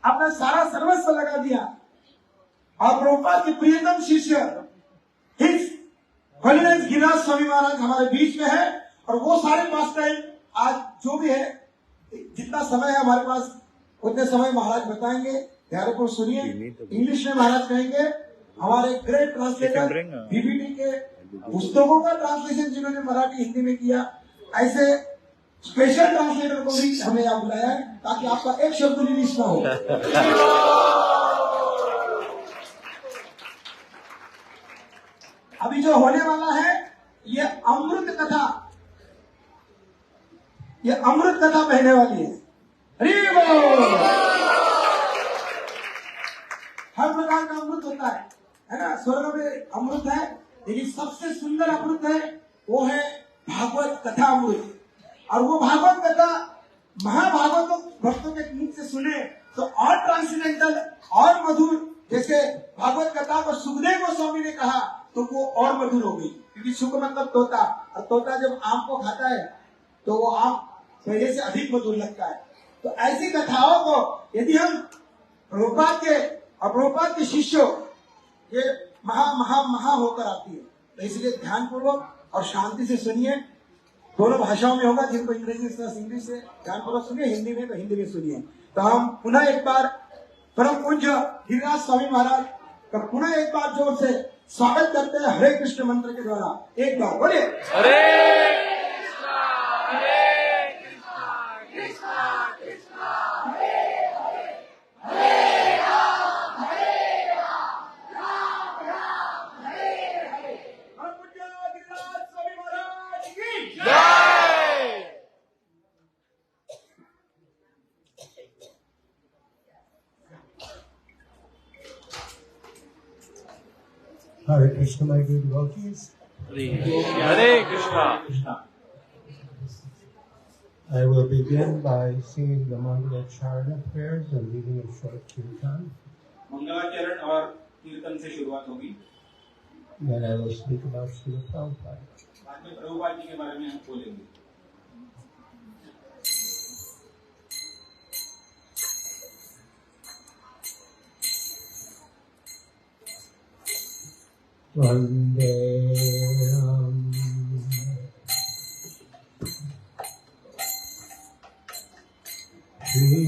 अपना सारा सर्वस्व लगा दिया और प्रभुपाद के प्रियतम शिष्य हिज होलीनेस गिरिराज स्वामी महाराज हमारे बीच में है। और वो सारे पास टाइम आज जो भी है, जितना समय है हमारे पास उतने समय महाराज बताएंगे। ध्यान को सुनिए। इंग्लिश में महाराज कहेंगे। हमारे ग्रेट ट्रांसलेटर बीबीटी के पुस्तकों का ट्रांसलेशन जिन्होंने मराठी हिंदी में किया, ऐसे स्पेशल ट्रांसलेटर को भी हमें यहाँ बुलाया है ताकि आपका एक शब्द भी मिस ना हो। अभी जो होने वाला है ये अमृत कथा बहने वाली है। हर प्रकार का अमृत होता है ना। स्वर्ग में अमृत है, लेकिन सबसे सुंदर अमृत है वो है भागवत कथा अमृत। और वो भागवत कथा महाभागवत भक्तों के मुख से सुने तो और ट्रांसेंडेंटल और मधुर। जैसे भागवत कथा को सुखदेव गोस्वामी ने कहा तो वो और मधुर हो गई, क्योंकि सुख मतलब तोता, और तोता जब आम को खाता है तो वो आम पहले से अधिक मधुर लगता है। तो ऐसी कथाओं को यदि हम प्रभुपाद के शिष्यों ये महा होकर आती है, तो इसलिए ध्यान पूर्वक और शांति से सुनिए। दोनों भाषाओं में होगा, जिनको इंग्लिश से ध्यान पूर्वक सुनिए, हिंदी में तो हिंदी में सुनिए। तो हम पुनः एक बार परम पूज्य गिरिराज स्वामी महाराज का पुनः एक बार जोर से स्वागत करते हैं हरे कृष्ण मंत्र के द्वारा। एक बार बोलिए हरे कृष्णा कृष्णा कृष्णा हरे हरे, हरे राम राम राम हरे हरे। परम पूज्य गिरिराज स्वामी महाराज की जय। Hare Krishna, my good devotees. Hare Krishna. I will begin by singing the Mangalacharana prayers and leading a short kirtan. मंगलाचरण और कीर्तन से शुरुआत होगी। Then I will speak about Srila Prabhupada. बाद में प्रभुपाद जी के बारे में हम बोलेंगे। Vandeham Shri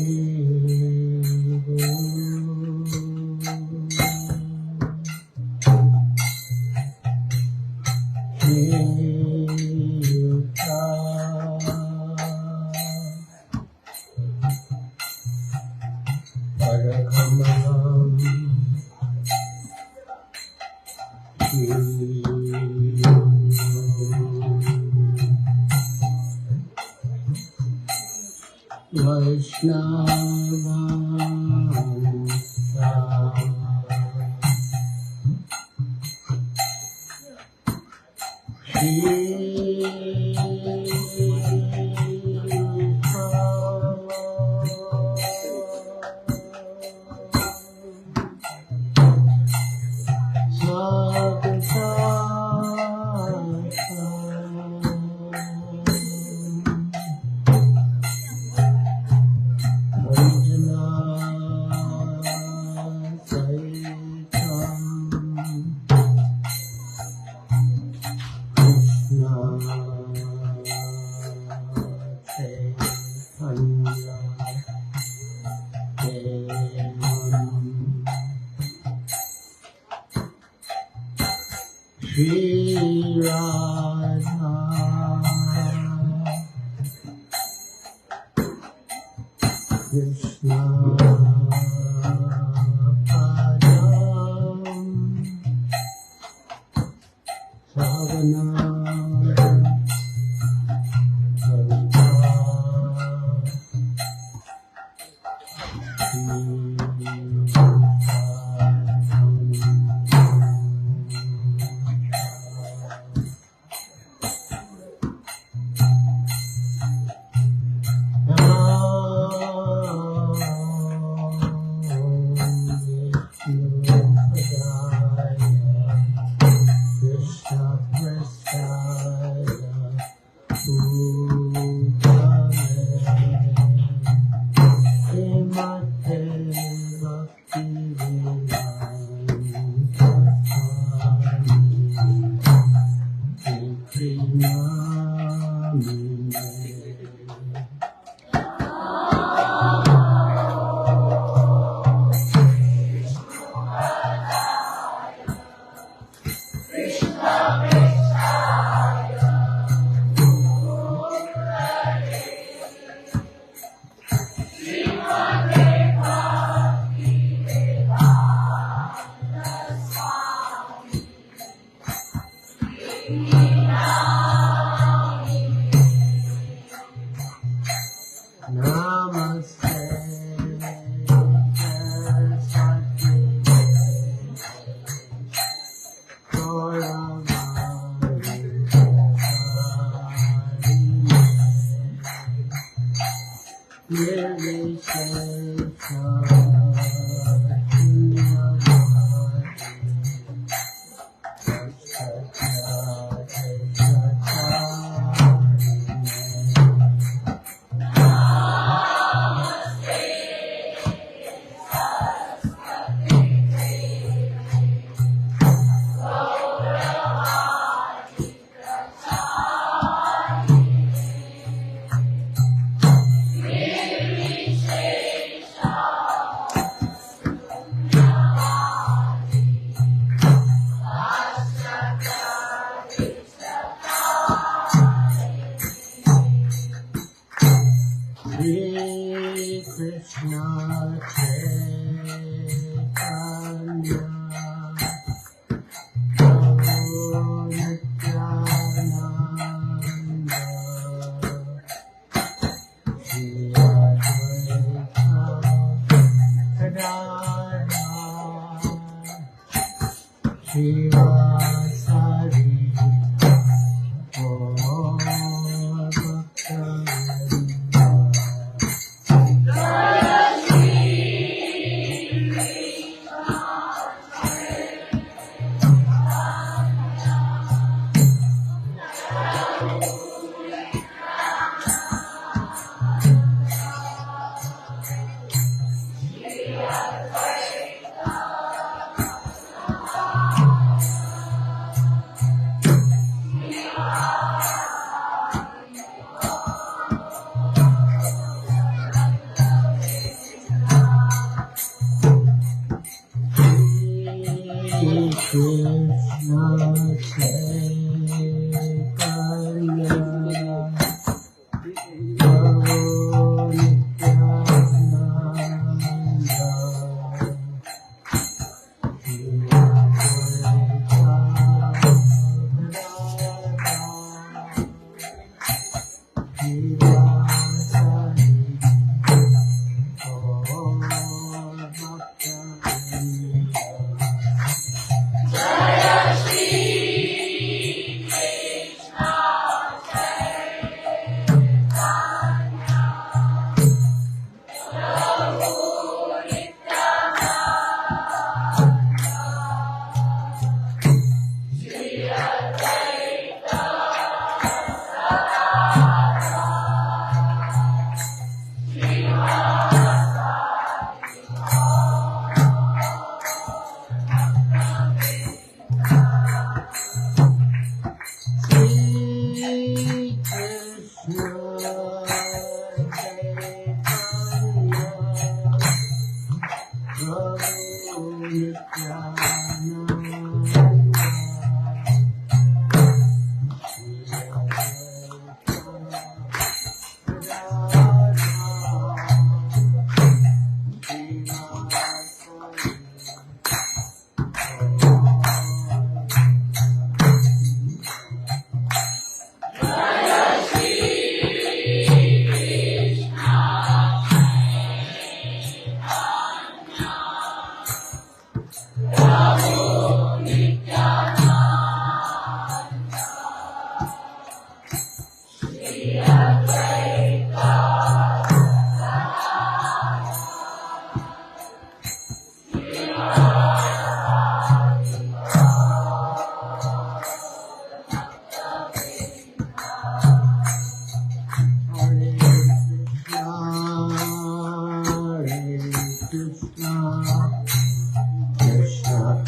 Krishna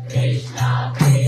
Krishna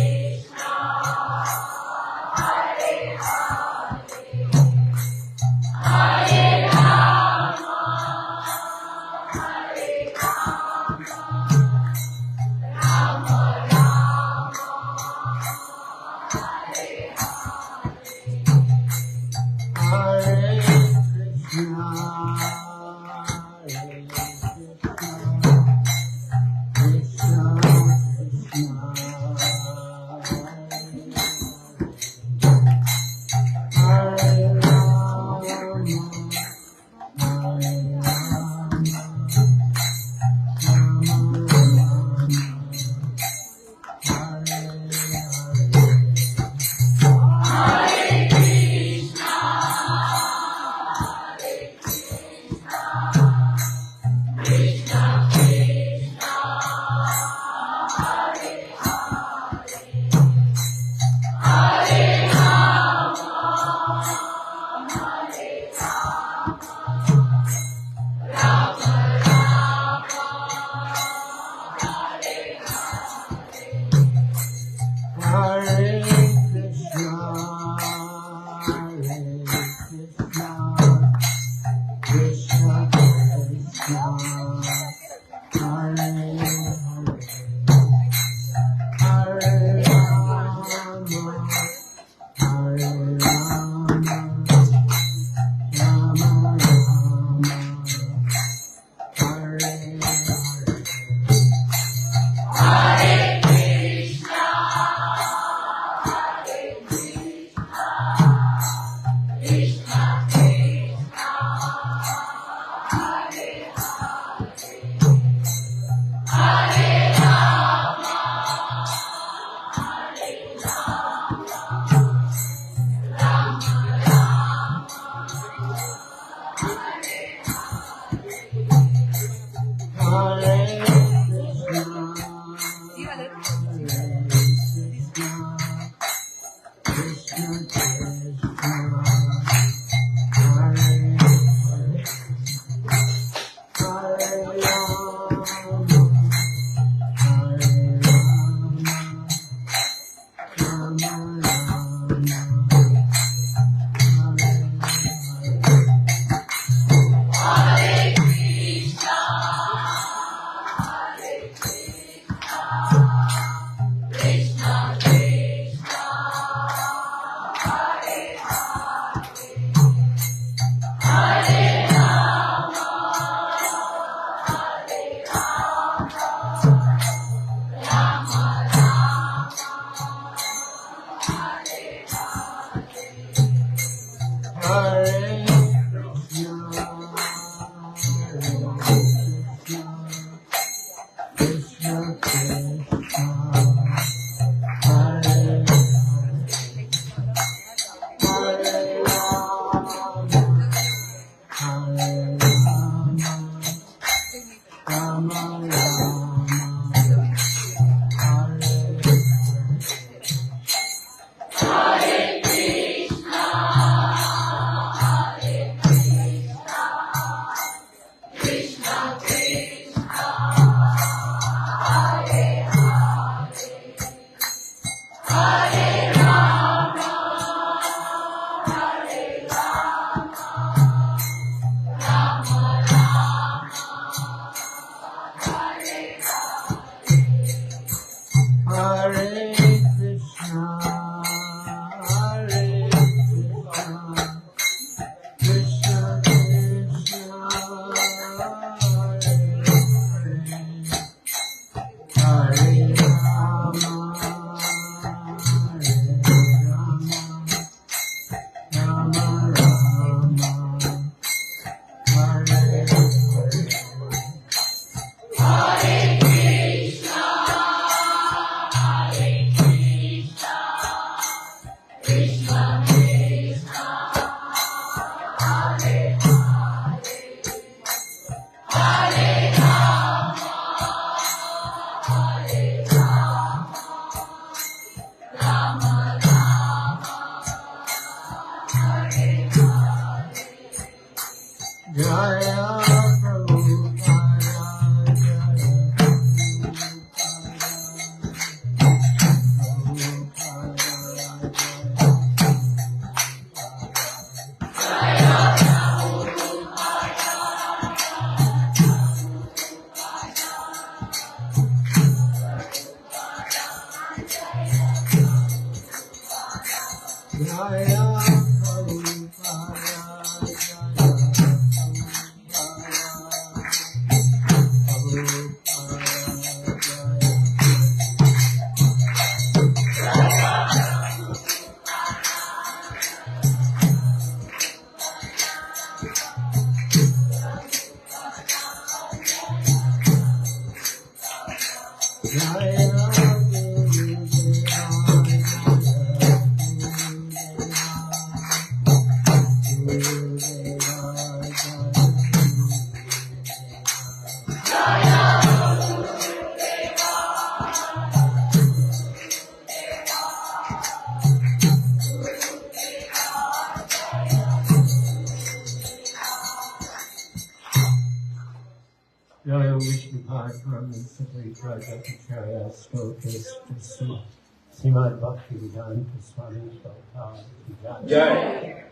Srimad Bhaktivedanta Swami Srila Prabhupada. जय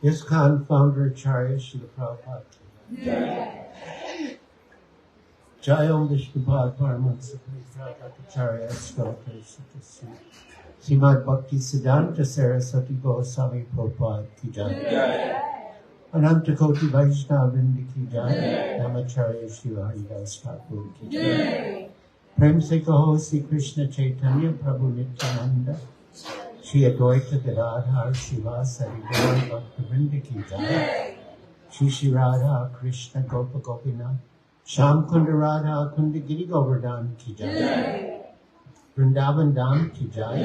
ISKCON founder Acharya Srila Prabhupada. जय Jai Om Vishnupad Paramahansa Acharya Stokes Srimad Bhaktivedanta Saraswati Goswami Prabhupada ki jai. जय Ananta Koti Vaishnava Vrinda ki jai. Namacharya Shri Haridas Thakur ki jai. Prem se kaho Sri Krishna Chaitanya Prabhu Nityananda Shri Advaita Gadadhar Shivasari Gaur Bhaktivinoda ki jai. Shri Shri Radha Krishna Gopa Gopinath Sham Kunda Radha Kunda Giri Govardhan ki jai. Vrindavan Dham ki jai.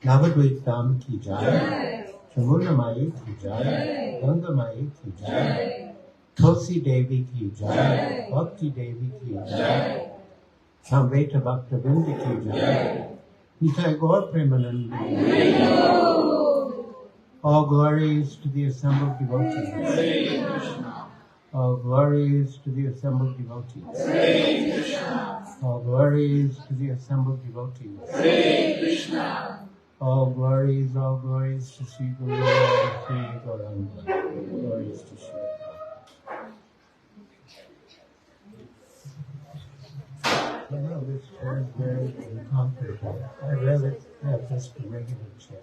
Navadvip Dham ki jai. Chamuna Mai ki jai. Ganga Mai ki jai. Tulsi Devi ki jai. Bhakti Devi ki jai. Samveta Bhaktivedanta ki jai. Nitai Gaur Premananda. All glories to the assembled devotees. All glories to the assembled devotees. All glories to the assembled devotees. All glories to Sri Guru and Sri Gauranga. Glories to Sri. You know, this chair is very uncomfortable. I'd rather have just a regular chair.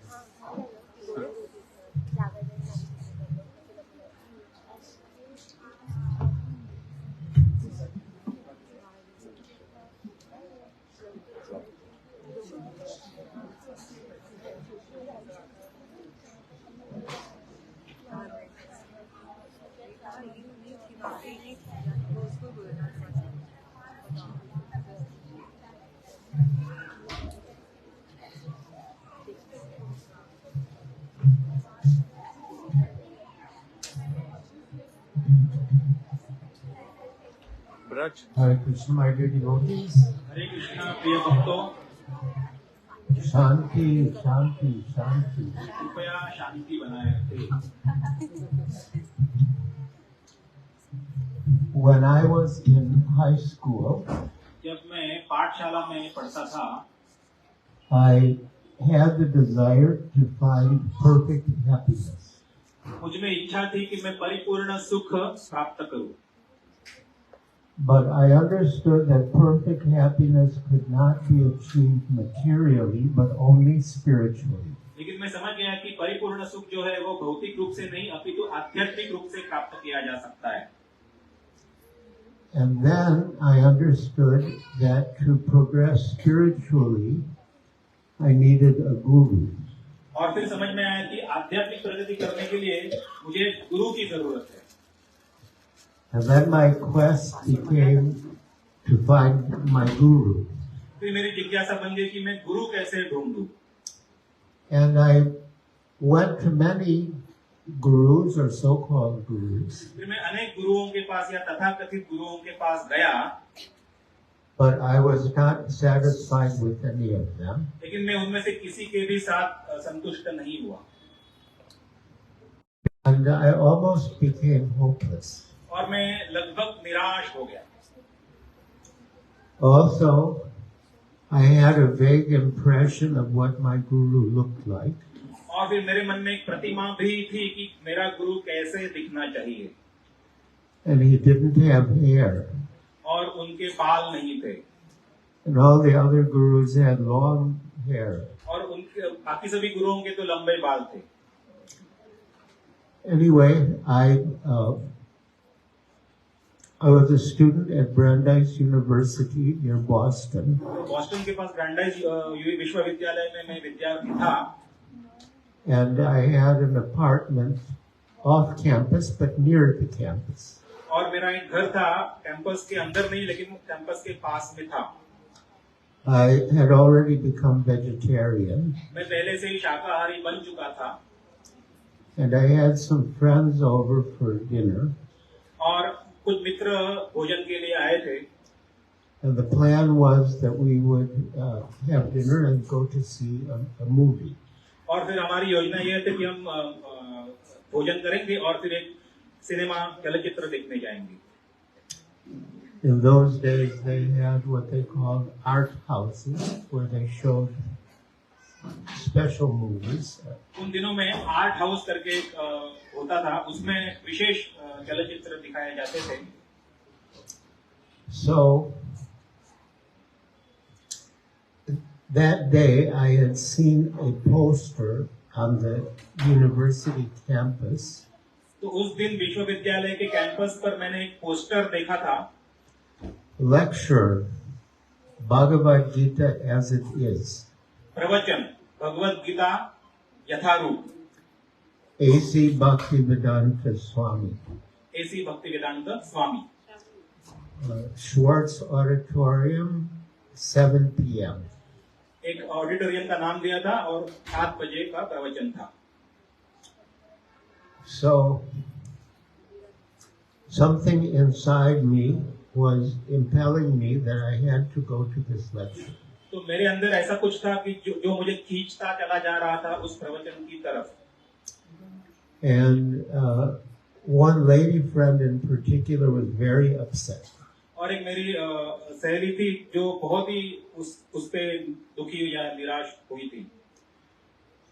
Hare Krishna, my dear devotees. हरे कृष्णा प्रिय भक्तों, Shanti, Shanti, Shanti. कृपया शांति बनाए रखें। When I was in high school, जब मैं पाठशाला में पढ़ता था, I had the desire to find perfect happiness. मुझ में इच्छा थी कि मैं परिपूर्ण सुख प्राप्त करूं। But I understood that perfect happiness could not be achieved materially, but only spiritually. लेकिन मैं समझ गया कि परिपूर्ण सुख जो है वो भौतिक रूप से नहीं अपितु आध्यात्मिक रूप से प्राप्त किया जा सकता है। And then I understood that to progress spiritually, I needed a guru. और फिर समझ में आया कि आध्यात्मिक प्रगति करने के लिए मुझे गुरु की जरूरत है। And then my quest became to find my guru. फिर मेरी जिज्ञासा बन गई कि मैं गुरु कैसे ढूंढूं। And I went to many gurus or so-called gurus. फिर मैं अनेक गुरुओं के पास या तथाकथित गुरुओं के पास गया, But I was not satisfied with any of them. लेकिन मैं उनमें से किसी के भी साथ संतुष्ट नहीं हुआ And I almost became hopeless. और मैं लगभग निराश हो गया। Also, I had a vague impression of what my guru looked like. और फिर मेरे मन में एक प्रतिमा भी थी कि मेरा गुरु कैसे दिखना चाहिए। And he didn't have hair. और उनके बाल नहीं थे। And all the other gurus had long hair. और उनके बाकी सभी गुरुओं के तो लंबे बाल थे। Anyway, I was a student at Brandeis University near Boston. Boston के पास ब्रांडाइस विश्वविद्यालय में मैं विद्यार्थी था। And I had an apartment off campus, but near the campus. और मेरा एक घर था, कैंपस के अंदर नहीं लेकिन कैंपस के पास में था। I had already become vegetarian. मैं पहले से ही शाकाहारी बन चुका था। And I had some friends over for dinner. और कुछ मित्र भोजन के लिए आए थे। And the plan was that we would have dinner and go to see a movie. और फिर हमारी योजना यह थी कि हम भोजन करेंगे और फिर एक सिनेमा चलचित्र देखने जाएंगे। In those days, they had what they called art houses, where they showed special movies. उन दिनों में आर्ट हाउस करके एक होता था, उसमें विशेष चलचित्र दिखाए जाते थे। So that day, I had seen a poster on the university campus. तो उस दिन विश्वविद्यालय के कैंपस पर मैंने एक पोस्टर देखा था। Lecture Bhagavad Gita as it is. प्रवचन भगवद गीता यथारूप। A.C. Bhaktivedanta Swami. A.C. Bhaktivedanta स्वामी। Schwartz Auditorium, 7 p.m. एक ऑडिटोरियम का नाम दिया था और 7 बजे का प्रवचन था। So something inside me was impelling me that I had to go to this lecture. तो मेरे अंदर ऐसा कुछ था कि जो मुझे खींचता चला जा रहा था उस प्रवचन की तरफ. And one lady friend in particular was very upset. और एक मेरी सहेली थी जो बहुत ही उस पे दुखी या निराश हुई थी.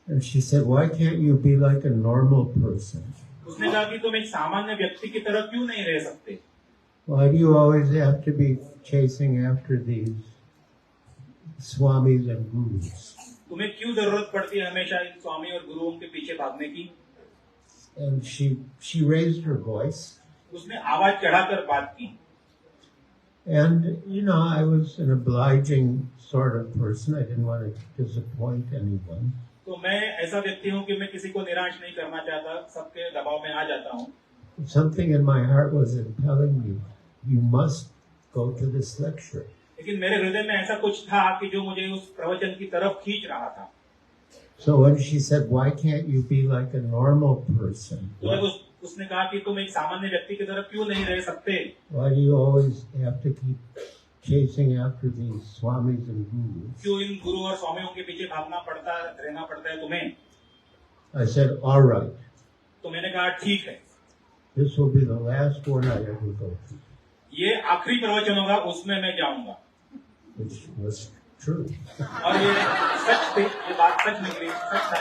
And she said, "Why can't you be like a normal person? उसने कहा कि तुम एक सामान्य व्यक्ति की तरह क्यों नहीं रह सकते? Why do you always have to be chasing after these swamis and gurus?" तुम्हें क्यों जरूरत पड़ती है हमेशा इन स्वामी और गुरुओं के पीछे भागने की? And she raised her voice. उसने आवाज चढ़ाकर बात की. And, you know, I was an obliging sort of person. I didn't want to disappoint anyone. तो मैं ऐसा व्यक्ति हूँ कि मैं किसी को निराश नहीं करना चाहता, सबके दबाव में आ जाता हूँ. Something in my heart was impelling me, you must go to this lecture. लेकिन मेरे हृदय में ऐसा कुछ था कि जो मुझे उस प्रवचन की तरफ खींच रहा था. So when she said, "Why can't you be like a normal person? तो उसने कहा कि तुम एक सामान्य व्यक्ति की तरह क्यों नहीं रह सकते? Why do you always have to keep chasing after these swamis and gurus?" क्यों इन गुरु और स्वामियों के पीछे भागना पड़ता रहना पड़ता है तुम्हें? I said, "All right. तो मैंने कहा ठीक है. This will be the last one I ever go to." ये आखिरी प्रवचन होगा, उसमें मैं जाऊंगा. Which was true. और ये सच थी, ये बात सच निकली, सच था.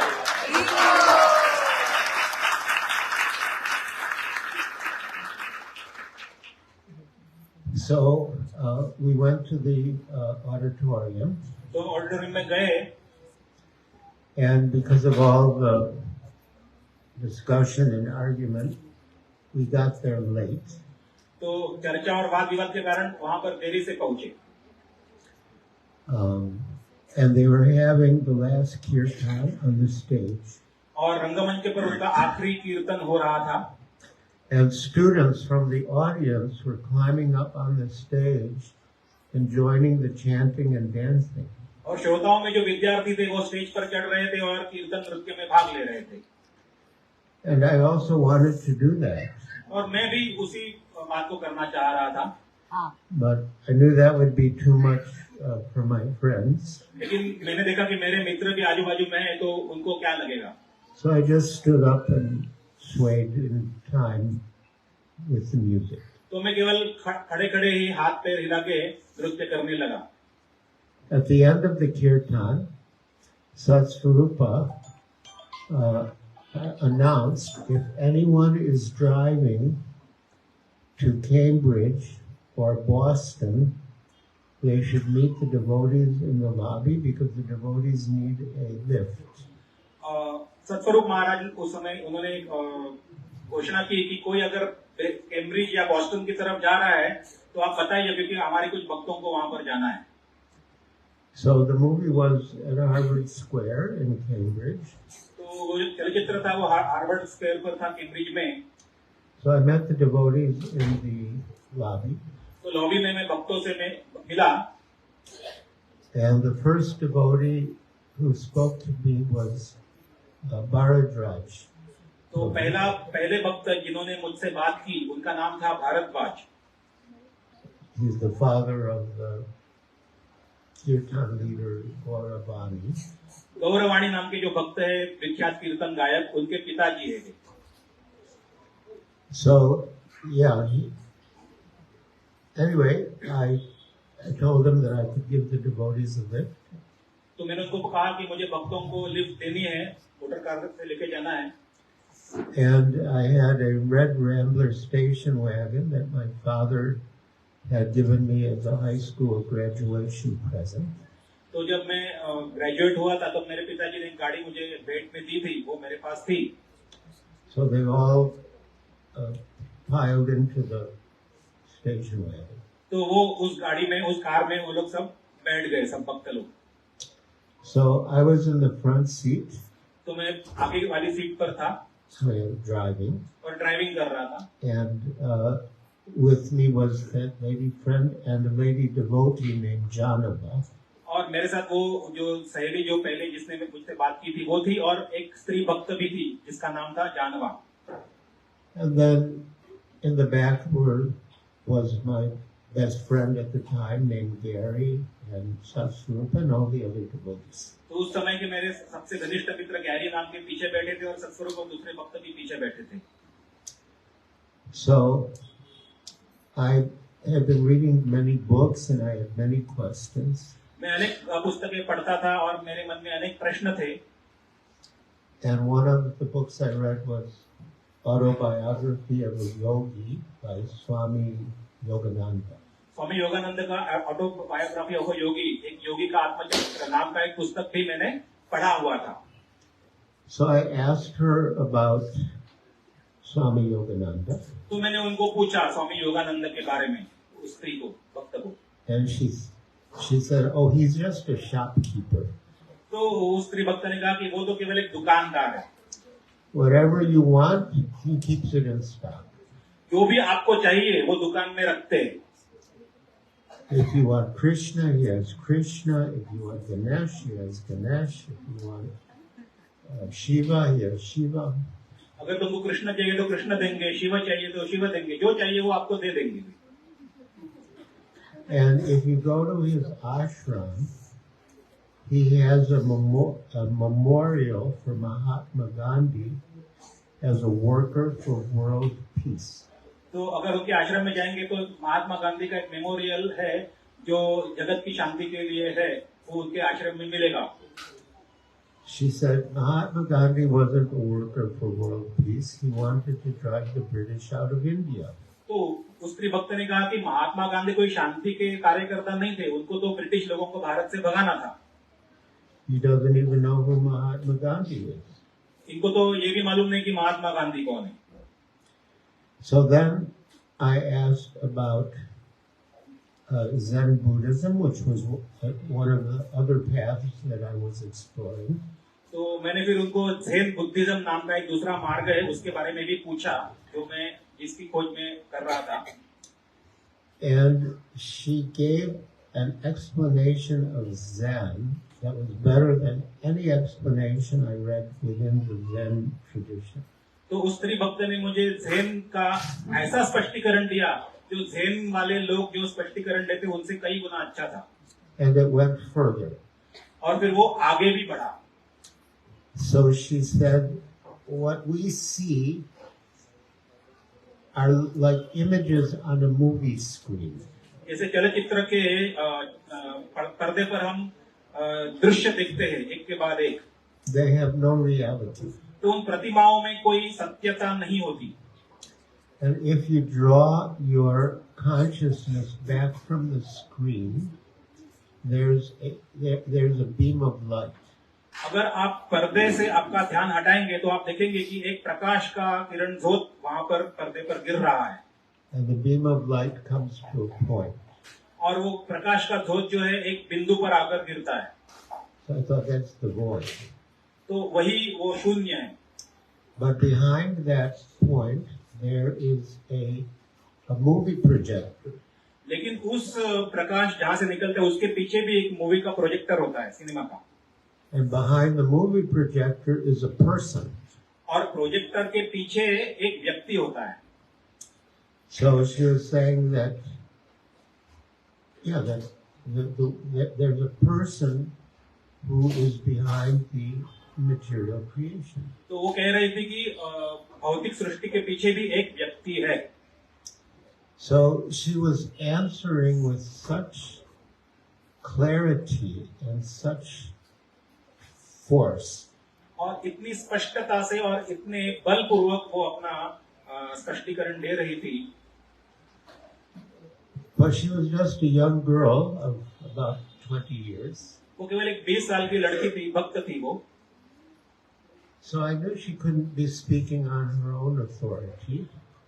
So we went to the auditorium. तो ऑडिटोरियम में गए. And because of all the discussion and argument, we got there late. तो चर्चा और वाद विवाद के कारण वहां पर देरी से पहुंचे. And they were having the last kirtan on the stage. और रंगमंच पर उनका आखिरी कीर्तन हो रहा था. And students from the audience were climbing up on the stage and joining the chanting and dancing. और श्रोताओं में जो विद्यार्थी थे वो स्टेज पर चढ़ रहे थे और कीर्तन नृत्य में भाग ले रहे थे. And I also wanted to do that. और मैं भी उसी बात को करना चाह रहा था. But I knew that would be too much for my friends. लेकिन मैंने देखा कि मेरे मित्र भी आजू बाजू में हैं, तो उनको क्या लगेगा. So I just stood up and swayed in time with the music. तो मैं केवल खड़े खड़े ही हाथ पैर हिला के नृत्य करने लगा. At the end of the kirtan, Satsvarupa announced, if anyone is driving to Cambridge or Boston, they should meet the devotees in the lobby because the devotees need a lift. सतस्वरूप महाराज उस समय उन्होंने घोषणा की कि कोई अगर कैम्ब्रिज या Boston की तरफ जा रहा है तो आप बताइए, क्योंकि हमारे कुछ भक्तों को वहां पर जाना है. So the movie was at Harvard Square in Cambridge. तो वो जो चलचित्र था वो हार्वर्ड स्क्वायर पर था, कैम्ब्रिज में. So I met the devotees in the lobby. तो लॉबी में मैं भक्तों से मैं मिला. And the first devotee who spoke to me was Bharadraj. तो पहले भक्त जिन्होंने मुझसे बात की उनका नाम था Bhardwaj. He's the father of the kirtan leader Gauravani. गौरवाणी नाम के जो भक्त है विख्यात कीर्तन गायक, उनके पिताजी है. So yeah, anyway, I told him that I could give the devotees a lift. तो मैंने उनको कहा कि मुझे भक्तों को लिफ्ट देनी है, मोटर कार से लेके जाना है. And I had a red Rambler station wagon that my father had given me as a high school graduation present. तो जब मैं ग्रेजुएट हुआ था तो मेरे पिताजी ने गाड़ी मुझे भेंट में दी थी, वो मेरे पास थी. So they all piled into the station wagon. तो वो उस गाड़ी में, उस कार में वो लोग सब बैठ गए, सब भक्त लोग. So I was in the front seat. तो मैं आगे वाली सीट पर था. Driving. और ड्राइविंग कर रहा था. And with me was that lady friend and a lady devotee named Janava. और मेरे साथ वो जो सहेली जो पहले जिसने मुझसे बात की थी वो थी, और एक स्त्री भक्त भी थी जिसका नाम था जानवा. And then in the back was my best friend at the time named Gary and Satsvarupa and all the other devotees. तो उस समय के मेरे सबसे घनिष्ठ मित्र गैरी नाम के पीछे बैठे थे और सत्स्वरूप और दूसरे भक्त भी पीछे बैठे थे. So I have been reading many books and I have many questions. मैं अनेक पुस्तकें पढ़ता था और मेरे मन में अनेक प्रश्न थे. And one of the books I read was Autobiography of a Yogi by Swami Yogananda. स्वामी योगानंद का ऑटोबायोग्राफी ऑफ योगी, एक योगी का आत्मचरित्र नाम का एक पुस्तक भी मैंने पढ़ा हुआ था. So I asked her about Swami Yogananda. तो मैंने उनको पूछा स्वामी योगानंद के बारे में, उस स्त्री को, भक्त को. And she said, "Oh, he's just a shopkeeper. तो उस स्त्री भक्त ने कहा कि वो तो केवल एक दुकानदार है. Whatever you want, he keeps it in stock. जो भी आपको चाहिए वो दुकान में रखते हैं. If you want Krishna, he has Krishna. If you want Ganesh, he has Ganesh. If you want Shiva, he has Shiva. अगर तुमको कृष्ण चाहिए तो कृष्ण देंगे, शिव चाहिए तो शिव देंगे, जो चाहिए वो आपको दे देंगे. And if you go to his ashram, he has a memorial for Mahatma Gandhi as a worker for world peace. तो अगर उनके आश्रम में जाएंगे तो महात्मा गांधी का एक मेमोरियल है जो जगत की शांति के लिए है, वो उनके आश्रम में मिलेगा. She said Mahatma Gandhi wasn't a worker for world peace. He wanted to drive the British out of India. तो उस स्त्री भक्त ने कहा कि महात्मा गांधी कोई शांति के कार्यकर्ता नहीं थे, उनको तो ब्रिटिश लोगों को भारत से भगाना था. He doesn't even know who Mahatma Gandhi is. इनको तो ये भी मालूम नहीं कि महात्मा गांधी कौन है. So then I asked about Zen Buddhism, which was one of the other paths that I was exploring. तो मैंने फिर उनको ज़ेन बुद्धिज्म नाम का एक दूसरा मार्ग है उसके बारे में भी पूछा, जो मैं इसकी खोज में कर रहा था. And she gave an explanation of Zen that was better than any explanation I read within the Zen tradition. तो उस स्त्री भक्त ने मुझे ज़ेन का ऐसा स्पष्टीकरण दिया जो ज़ेन वाले लोग जो स्पष्टीकरण देते उनसे कई गुना अच्छा था. And it went further. और फिर वो आगे भी बढ़ा. So she said, what we see are like images on a movie screen. जैसे चलचित्र के पर्दे पर हम दृश्य देखते हैं एक के बाद एक. They have no reality. तो उन प्रतिमाओं में कोई सत्यता नहीं होती. And if you draw your consciousness back from the screen, there's a beam of light. अगर आप पर्दे से आपका ध्यान हटाएंगे तो आप देखेंगे कि एक प्रकाश का किरण ज़ोत वहां पर पर्दे पर गिर रहा है. And the beam of light comes to a point. और वो प्रकाश का ध्वज जो है एक बिंदु पर आकर गिरता है. So I thought that's the void. तो वही वो शून्य है. But behind that point there is a movie projector. लेकिन उस प्रकाश जहाँ से निकलता है उसके पीछे भी एक मूवी का प्रोजेक्टर होता है, सिनेमा का. And behind the movie projector is a person. और प्रोजेक्टर के पीछे एक व्यक्ति होता है. So she was saying that, yeah, that there's a person who is behind the material creation. तो वो कह रही थी कि भौतिक सृष्टि के पीछे भी एक व्यक्ति है. So she was answering with such clarity and such force. और इतनी स्पष्टता से और इतने बलपूर्वक वो अपना स्पष्टीकरण दे रही थी. But she was just a young girl of about 20 years. वो केवल एक 20 साल की लड़की थी, भक्त थी वो. So I knew she couldn't be speaking on her own authority.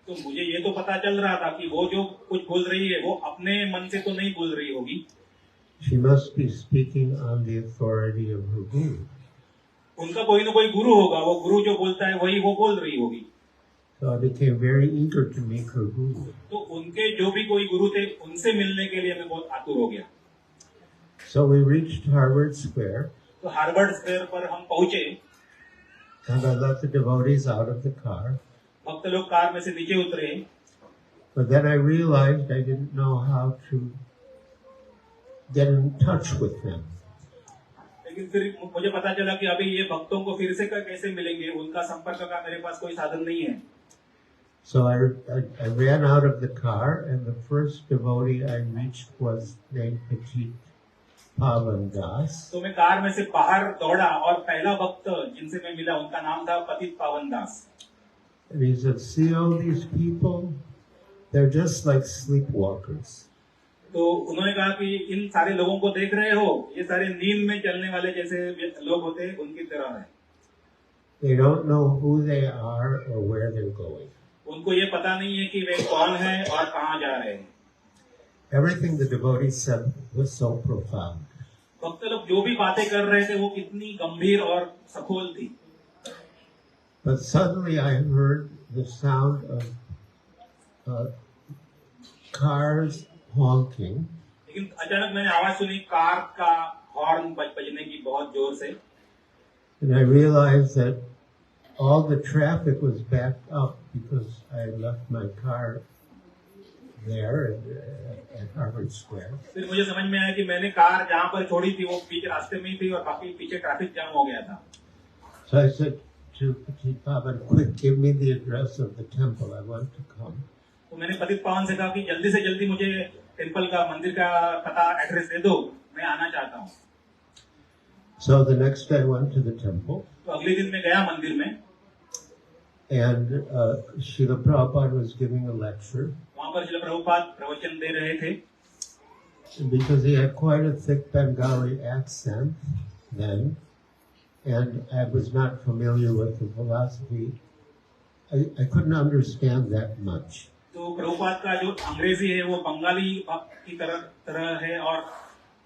तो मुझे ये तो पता चल रहा था कि वो जो कुछ बोल रही है वो अपने मन से तो नहीं बोल रही होगी. She must be speaking on the authority of her guru. उनका कोई ना कोई गुरु होगा, वो गुरु जो बोलता है वही वो बोल रही होगी. So I became very eager to meet her guru. तो उनके जो भी कोई गुरु थे उनसे मिलने के लिए मैं बहुत आतुर हो गया. So we reached Harvard Square. तो हार्वर्ड स्क्वायर पर हम पहुंचे. And I let the devotees out of the car. भक्त लोग कार में से नीचे उतरे. But then I realized I didn't know how to get in touch with them. लेकिन फिर मुझे पता चला कि अभी ये भक्तों को फिर से कैसे मिलेंगे, उनका संपर्क का मेरे पास कोई साधन नहीं है. So I ran out of the car, and the first devotee I reached was named Petit Pavan Das. तो मैं कार में से बाहर दौड़ा और पहला भक्त जिनसे मैं मिला उनका नाम था पतित पावन दास. And he said, "See all these people? They're just like sleepwalkers." तो उन्होंने कहा कि इन सारे लोगों को देख रहे हो, ये सारे नींद में चलने वाले जैसे लोग होते हैं उनकी तरह है. They don't know who they are or where they're going. उनको ये पता नहीं है कि वे कौन है और कहाँ जा रहे हैं. Everything the devotee said was so profound. भक्त लोग जो भी बातें कर रहे थे वो कितनी गंभीर और सखोल थी. But suddenly I heard the sound of cars honking. लेकिन अचानक मैंने आवाज सुनी कार का हॉर्न बजने की बहुत जोर से. And I realized that all the traffic was backed up because I left my car there at Harvard Square. फिर मुझे समझ में आया कि मैंने कार जहाँ पर छोड़ी थी वो पीछे रास्ते में ही थी और बाकी पीछे ट्रैफिक जाम हो गया था. So I said to Petit Pavan, "Quick, give me the address of the temple. I want to come." तो मैंने पतित पावन से कहा कि जल्दी से जल्दी मुझे टेम्पल का मंदिर का पता एड्रेस दे दो, मैं आना चाहता हूँ. So the next day I went to the temple. तो अगले दिन मैं गया मंदिर में. And Srila Prabhupada was giving a lecture. वहाँ पर श्रील प्रभुपाद प्रवचन दे रहे थे. Because he had quite a thick Bengali accent then, and I was not familiar with the philosophy, I couldn't understand that much. तो प्रभुपाद का जो अंग्रेजी है वो बंगाली की तरह है और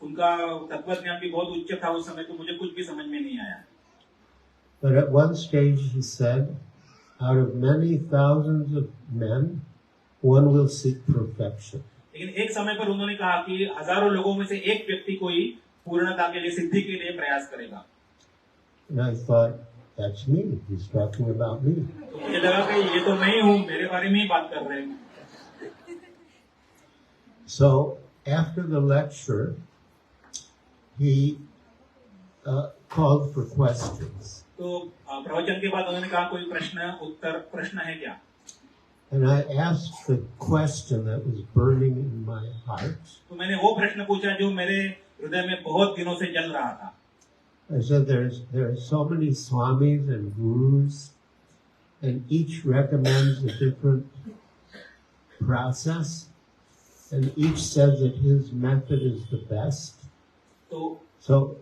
उनका तत्वज्ञान भी बहुत उच्च था उस समय, तो मुझे कुछ भी समझ में नहीं आया. But at one stage he said, out of many thousands of men, one will seek perfection. लेकिन एक समय पर उन्होंने कहा कि हजारों लोगों में से एक व्यक्ति कोई पूर्णता के लिए, सिद्धि के लिए प्रयास करेगा. And I thought, that's me. He's talking about me. तो मुझे लगा कि ये तो मैं ही हूँ, मेरे बारे में ही बात कर रहे हैं. So after the lecture, he called for questions. तो प्रवचन के बाद उन्होंने कहा कोई प्रश्न है क्या? And I asked the question that was burning in my heart. तो मैंने वो प्रश्न पूछा जो मेरे हृदय में बहुत दिनों से जल रहा था. I said, there are so many swamis and gurus, and each recommends a different process, and each says that his method is the best. So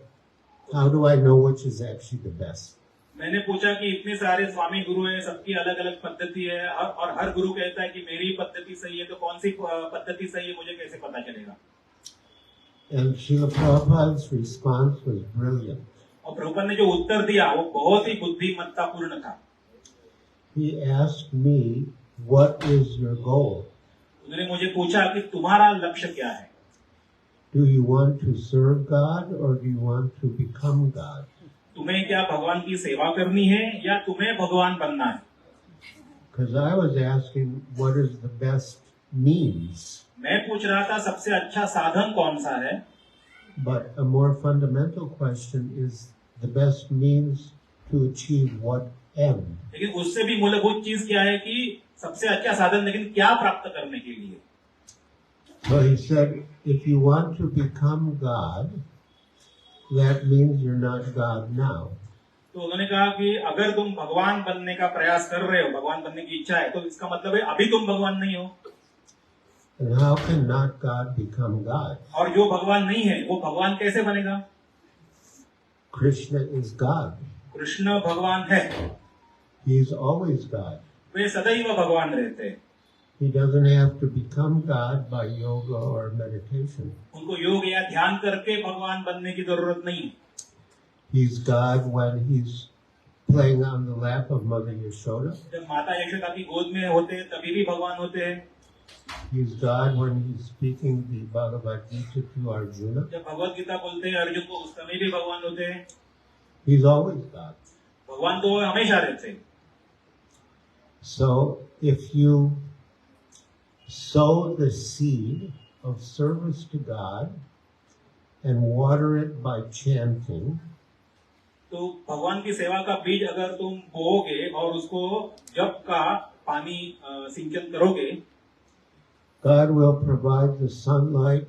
how do I know which is actually the best? मैंने पूछा कि इतने सारे स्वामी गुरु हैं, सबकी अलग अलग पद्धति है और हर गुरु कहता है कि मेरी पद्धति सही है, तो कौन सी पद्धति सही है मुझे कैसे पता चलेगा? And Srila Prabhupada's response was brilliant. और प्रभुपाद ने जो उत्तर दिया वो बहुत ही बुद्धिमत्तापूर्ण था. He asked me, "What is your goal?" उन्होंने मुझे पूछा कि तुम्हारा लक्ष्य क्या है? Do you want to serve God or do you want to become God? तुम्हें क्या भगवान की सेवा करनी है या तुम्हें भगवान बनना है? Because I was asking, what is the best means? मैं पूछ रहा था सबसे अच्छा साधन कौन सा है? But a more fundamental question is the best means to achieve what end? लेकिन उससे भी मूलभूत चीज क्या है कि सबसे अच्छा साधन लेकिन क्या प्राप्त करने के लिए? So he said, if you want to become God, that means you're not God now. तो उन्होंने कहा कि अगर तुम भगवान बनने का प्रयास कर रहे हो, भगवान बनने की इच्छा है, तो इसका मतलब है अभी तुम भगवान नहीं हो. And how can not God become God? और जो भगवान नहीं है वो भगवान कैसे बनेगा? Krishna is God. कृष्ण भगवान है. He is always God. वे सदैव भगवान रहते हैं. He doesn't have to become God by yoga or meditation. उनको योग या ध्यान करके भगवान बनने की जरूरत नहीं. He's God when he's playing on the lap of Mother Yashoda. जब माता यशोदा की गोद में होते हैं तभी भी भगवान होते हैं. He's God when he's speaking the Bhagavad Gita to Arjuna. जब भगवद गीता बोलते हैं अर्जुन को उस समय भी भगवान होते हैं. He's always God. भगवान तो हमेशा रहते हैं. So if you sow the seed of service to God and water it by chanting, तो भगवान की सेवा का बीज अगर तुम बोओगे और उसको जप का पानी सिंचन करोगे, God will provide the sunlight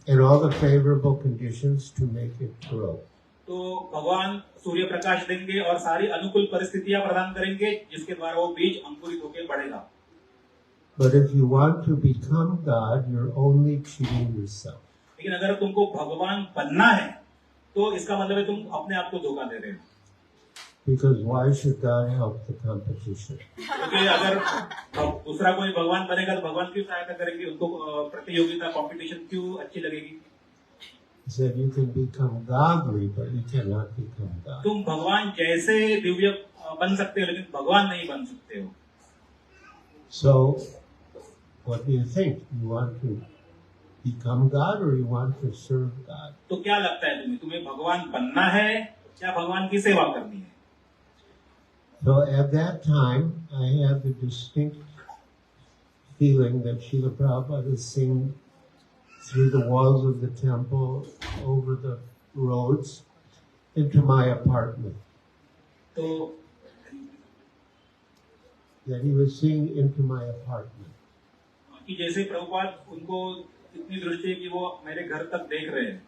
and all the favorable conditions to make it grow. तो भगवान सूर्य प्रकाश देंगे और सारी अनुकूल परिस्थितियां प्रदान करेंगे जिसके द्वारा वो बीज अंकुरित होकर बढ़ेगा. But if you want to become God, you're only cheating yourself. लेकिन अगर तुमको भगवान बनना है तो इसका मतलब है तुम अपने आप को धोखा दे रहे हो. Because why should God help the competition? क्योंकि अगर दूसरा कोई भगवान बनेगा तो भगवान क्यों सहायता करेंगे, उनको प्रतियोगिता कंपटीशन क्यों अच्छी लगेगी. He said you can become godly, but you cannot become God. तुम भगवान जैसे दिव्य बन सकते हो लेकिन भगवान नहीं बन सकते हो. So, what do you think? You want to become God or you want to serve God? तो क्या लगता है तुम्हें भगवान बनना है या भगवान की सेवा करनी है? So at that time, I had the distinct feeling that Srila Prabhupada is singing through the walls of the temple, over the roads, into my apartment. तो That he was seeing into my apartment. कि जैसे प्रभुपाद उनको इतनी दृष्टि है कि वो मेरे घर तक देख रहे हैं.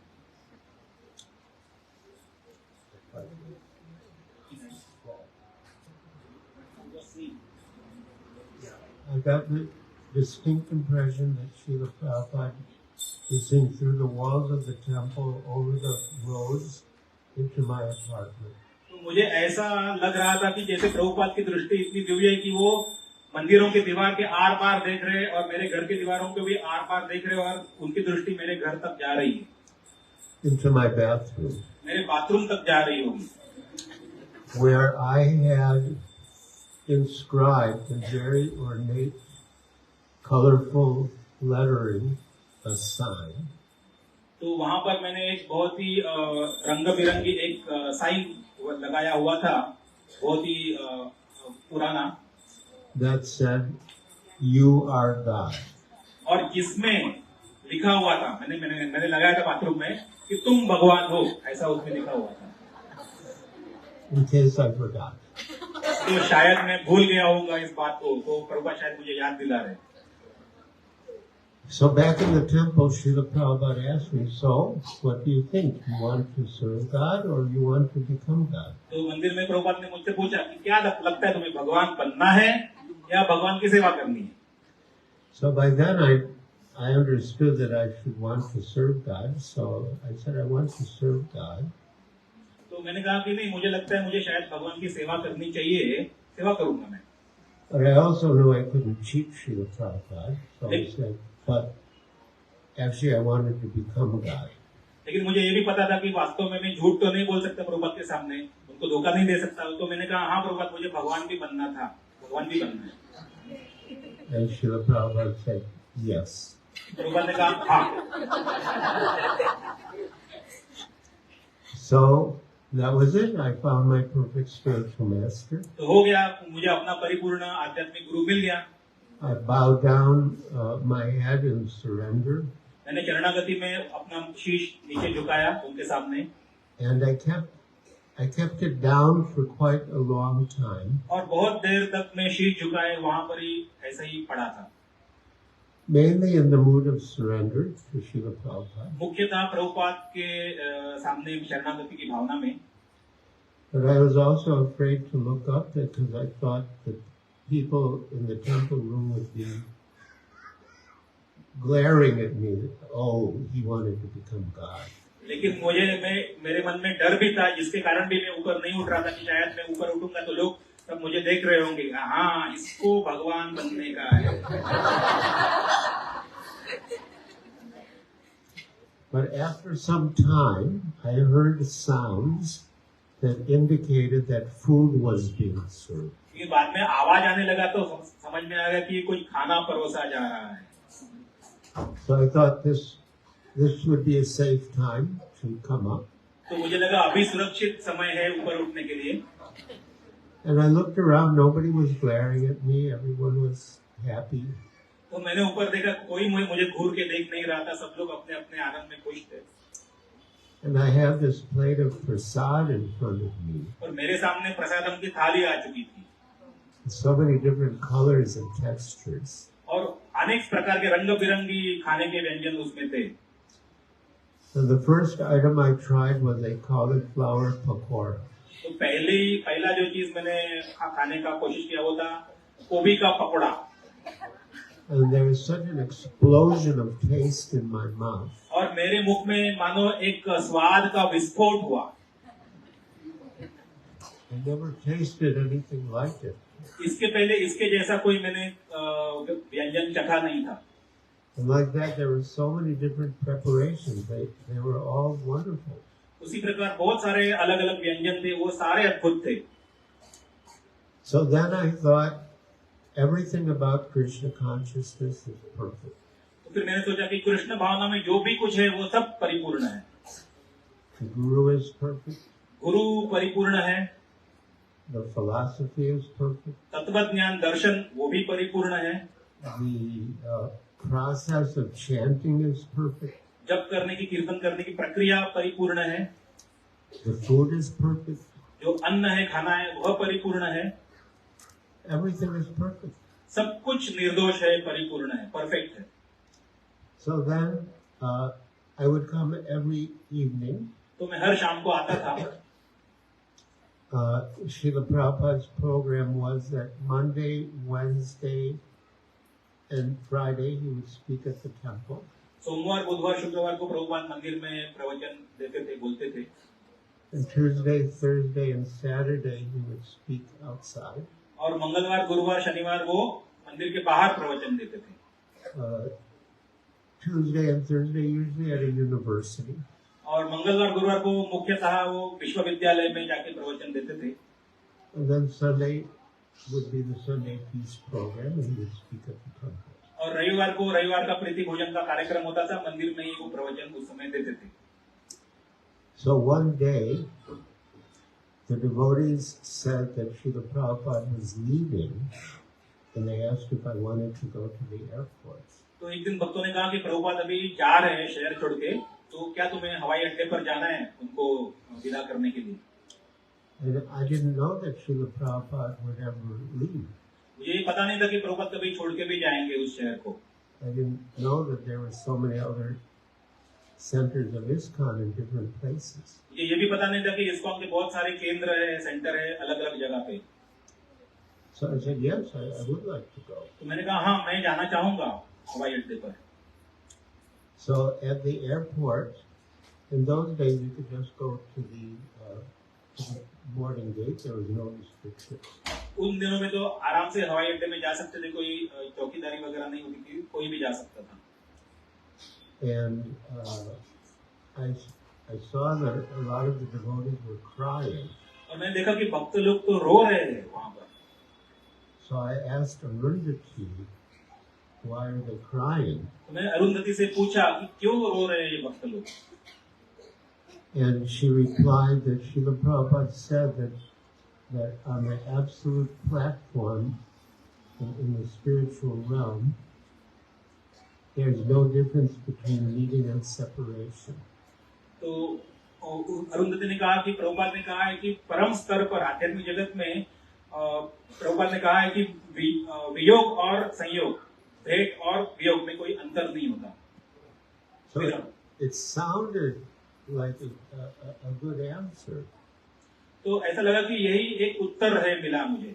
I got the distinct impression that Srila Prabhupada is seeing through the walls of the temple, over the roads, into my apartment. तो मुझे ऐसा लग रहा था कि जैसे प्रभुपाद की दृष्टि इतनी दिव्य है कि वो मंदिरों के दीवार के आर पार देख रहे और मेरे घर के दीवारों के भी आर पार देख रहे और उनकी दृष्टि मेरे घर तक जा रही है. Into my bathroom. मेरे बाथरूम तक जा रही होगी. Where I had inscribed in very ornate, colorful lettering a sign. तो वहां पर मैंने एक बहुत ही रंग बिरंगी एक साइन लगाया हुआ था, बहुत ही पुराना. That said, "You are God." और जिसमें लिखा हुआ था, मैंने लगाया था बाथरूम में कि तुम भगवान हो, ऐसा उसमें लिखा हुआ था. In case I forgot. तो शायद मैं भूल गया होऊंगा इस बात को, तो प्रभुपाद शायद मुझे याद दिला रहे. So back in the temple, Srila Prabhupada asked me, "So, what do you think? You want to serve God or you want to become God?" तो मंदिर में प्रभुपाद ने मुझसे पूछा कि क्या लगता है तुम्हें, भगवान बनना है या भगवान की सेवा करनी है? So by then I understood that I should want to serve God. So I said, "I want to serve God." तो मैंने कहा कि नहीं, मुझे लगता है मुझे शायद भगवान की सेवा करनी चाहिए, सेवा करूंगा मैं. But I also knew I couldn't cheat Srila Prabhupada. So I said, but actually I wanted to become God. लेकिन मुझे ये भी पता था कि वास्तव में मैं झूठ तो नहीं बोल सकता प्रभुपाद के सामने, उनको धोखा नहीं दे सकता. तो मैंने कहा हाँ प्रभुपाद, मुझे भगवान भी बनना था, भगवान भी बनना है. And Srila Prabhupada said, "Yes." Prabhupada ने कहा हाँ. So that was it. I found my perfect spiritual master. तो हो गया, मुझे अपना परिपूर्ण आध्यात्मिक गुरु मिल गया. I bowed down my head in surrender. मैंने शरणागति में अपना शीश नीचे झुकाया उनके सामने. And I kept it down for quite a long time. और बहुत देर तक मैं शीश झुकाए वहां पर ही ऐसे ही पड़ा था. Mainly in the mood of surrender to Srila Prabhupada. मुख्यतः प्रभुपाद के सामने शरणागति की भावना में. But I was also afraid to look up because I thought that people in the temple room would be glaring at me. Oh, he wanted to become God. लेकिन मेरे मन में डर भी था, जिसके कारण भी मैं ऊपर नहीं उठ रहा था कि शायद मैं ऊपर उठूंगा तो लोग सब मुझे देख रहे होंगे, हाँ इसको भगवान बनने का है. But after some time, I heard sounds that indicated that food was being served. लेकिन बाद में आवाज आने लगा तो समझ में आ गया कि कोई खाना परोसा जा रहा है. So I thought this would be a safe time to come up. तो मुझे लगा अभी सुरक्षित समय है ऊपर उठने के लिए. And I looked around, nobody was glaring at me, everyone was happy. तो मैंने ऊपर देखा, कोई मुझे घूर के देख नहीं रहा था, सब लोग अपने अपने आनंद में खुश थे। And I have this plate of prasad in front of me. और मेरे सामने प्रसादम की थाली आ चुकी थी, So many different colors and textures. और अनेक प्रकार के रंग बिरंगी खाने के व्यंजन उसमें थे। So the first item I tried was a cauliflower pakora. तो पहला जो चीज मैंने खाने का कोशिश किया वो था गोभी का pakora. And there was such an explosion of taste in my mouth. और मेरे मुख में मानो एक स्वाद का विस्फोट हुआ। I never tasted anything like it. इसके पहले इसके जैसा कोई मैंने व्यंजन चखा नहीं था। And like that, there were so many different preparations. They were all wonderful. उसी प्रकार बहुत सारे अलग अलग व्यंजन थे, वो सारे अद्भुत थे। So then I thought, everything about Krishna consciousness is perfect. तो फिर मैंने सोचा कि कृष्ण भावना में जो भी कुछ है वो सब परिपूर्ण है। The Guru is perfect. गुरु परिपूर्ण है। The philosophy is perfect. तत्व ज्ञान दर्शन वो भी परिपूर्ण है। The process of chanting is perfect. जप करने की, कीर्तन करने की प्रक्रिया परिपूर्ण है। The food is perfect. जो अन्न है, खाना है, वह परिपूर्ण है। Everything is perfect. सब कुछ निर्दोष है, परिपूर्ण है, परफेक्ट है। So then I would come every evening. तो मैं हर शाम को आता था। Srila Prabhupada's program was that Monday, Wednesday, and Friday he would speak at the temple. सोमवार, बुधवार, शुक्रवार को प्रभुपाद मंदिर में प्रवचन देते थे, बोलते थे। And Tuesday, Thursday, and Saturday he would speak outside. और मंगलवार, गुरुवार, शनिवार वो मंदिर के बाहर प्रवचन देते थे। Tuesday and Thursday usually at a university. और मंगलवार, गुरुवार को मुख्यतः वो विश्वविद्यालय में जाके प्रवचन देते थे। And then Sunday would be the Sunday Peace program, and he would speak at the temple. और रविवार को रविवार का प्रीति भोजन का कार्यक्रम होता था, मंदिर में ही वो प्रवचन उस समय देते थे। So one day, the devotees said that Srila Prabhupada was leaving, and they asked if I wanted to go to the airport. तो एक दिन भक्तों ने कहा कि प्रभुपाद अभी जा रहे हैं शहर छोड़ के, तो क्या तुम्हें हवाई अड्डे पर जाना है उनको विदा करने के लिए? And I didn't know that Srila Prabhupada would ever leave. मुझे ये पता नहीं था कि प्रभुपाद कभी छोड़ के भी जाएंगे उस शहर को। I didn't know that there were so many other centers of ISKCON in different places. मुझे ये भी पता नहीं था कि ISKCON के बहुत सारे केंद्र है, सेंटर है अलग अलग जगह पे। So I said, yes, I would like to go. तो मैंने कहा हाँ, मैं जाना चाहूंगा हवाई अड्डे पर। So at the airport, in those days you could just go to the boarding gate. There was no restrictions. उन दिनों में तो आराम से हवाई अड्डे में जा सकते थे, कोई चौकीदारी वगैरह नहीं होती थी, कोई भी जा सकता था। And I saw that a lot of the devotees were crying. और मैंने देखा कि भक्त लोग तो रो रहे थे वहाँ पर। So I asked Arundhati, why are they crying? तो मैंने अरुंधति से पूछा कि क्यों रो रहे हैं ये भक्त लोग? And she replied that Srila Prabhupada said that on the absolute platform in the spiritual realm, there's no difference between meeting and separation. तो अरुंधति ने कहा कि प्रभुपाद ने कहा है कि परम स्तर पर आध्यात्मिक जगत में प्रभुपाद ने कहा है कि वियोग और संयोग, भेद और वियोग में कोई अंतर नहीं होता। So it sounded like a good answer. तो ऐसा लगा कि यही एक उत्तर है मिला मुझे।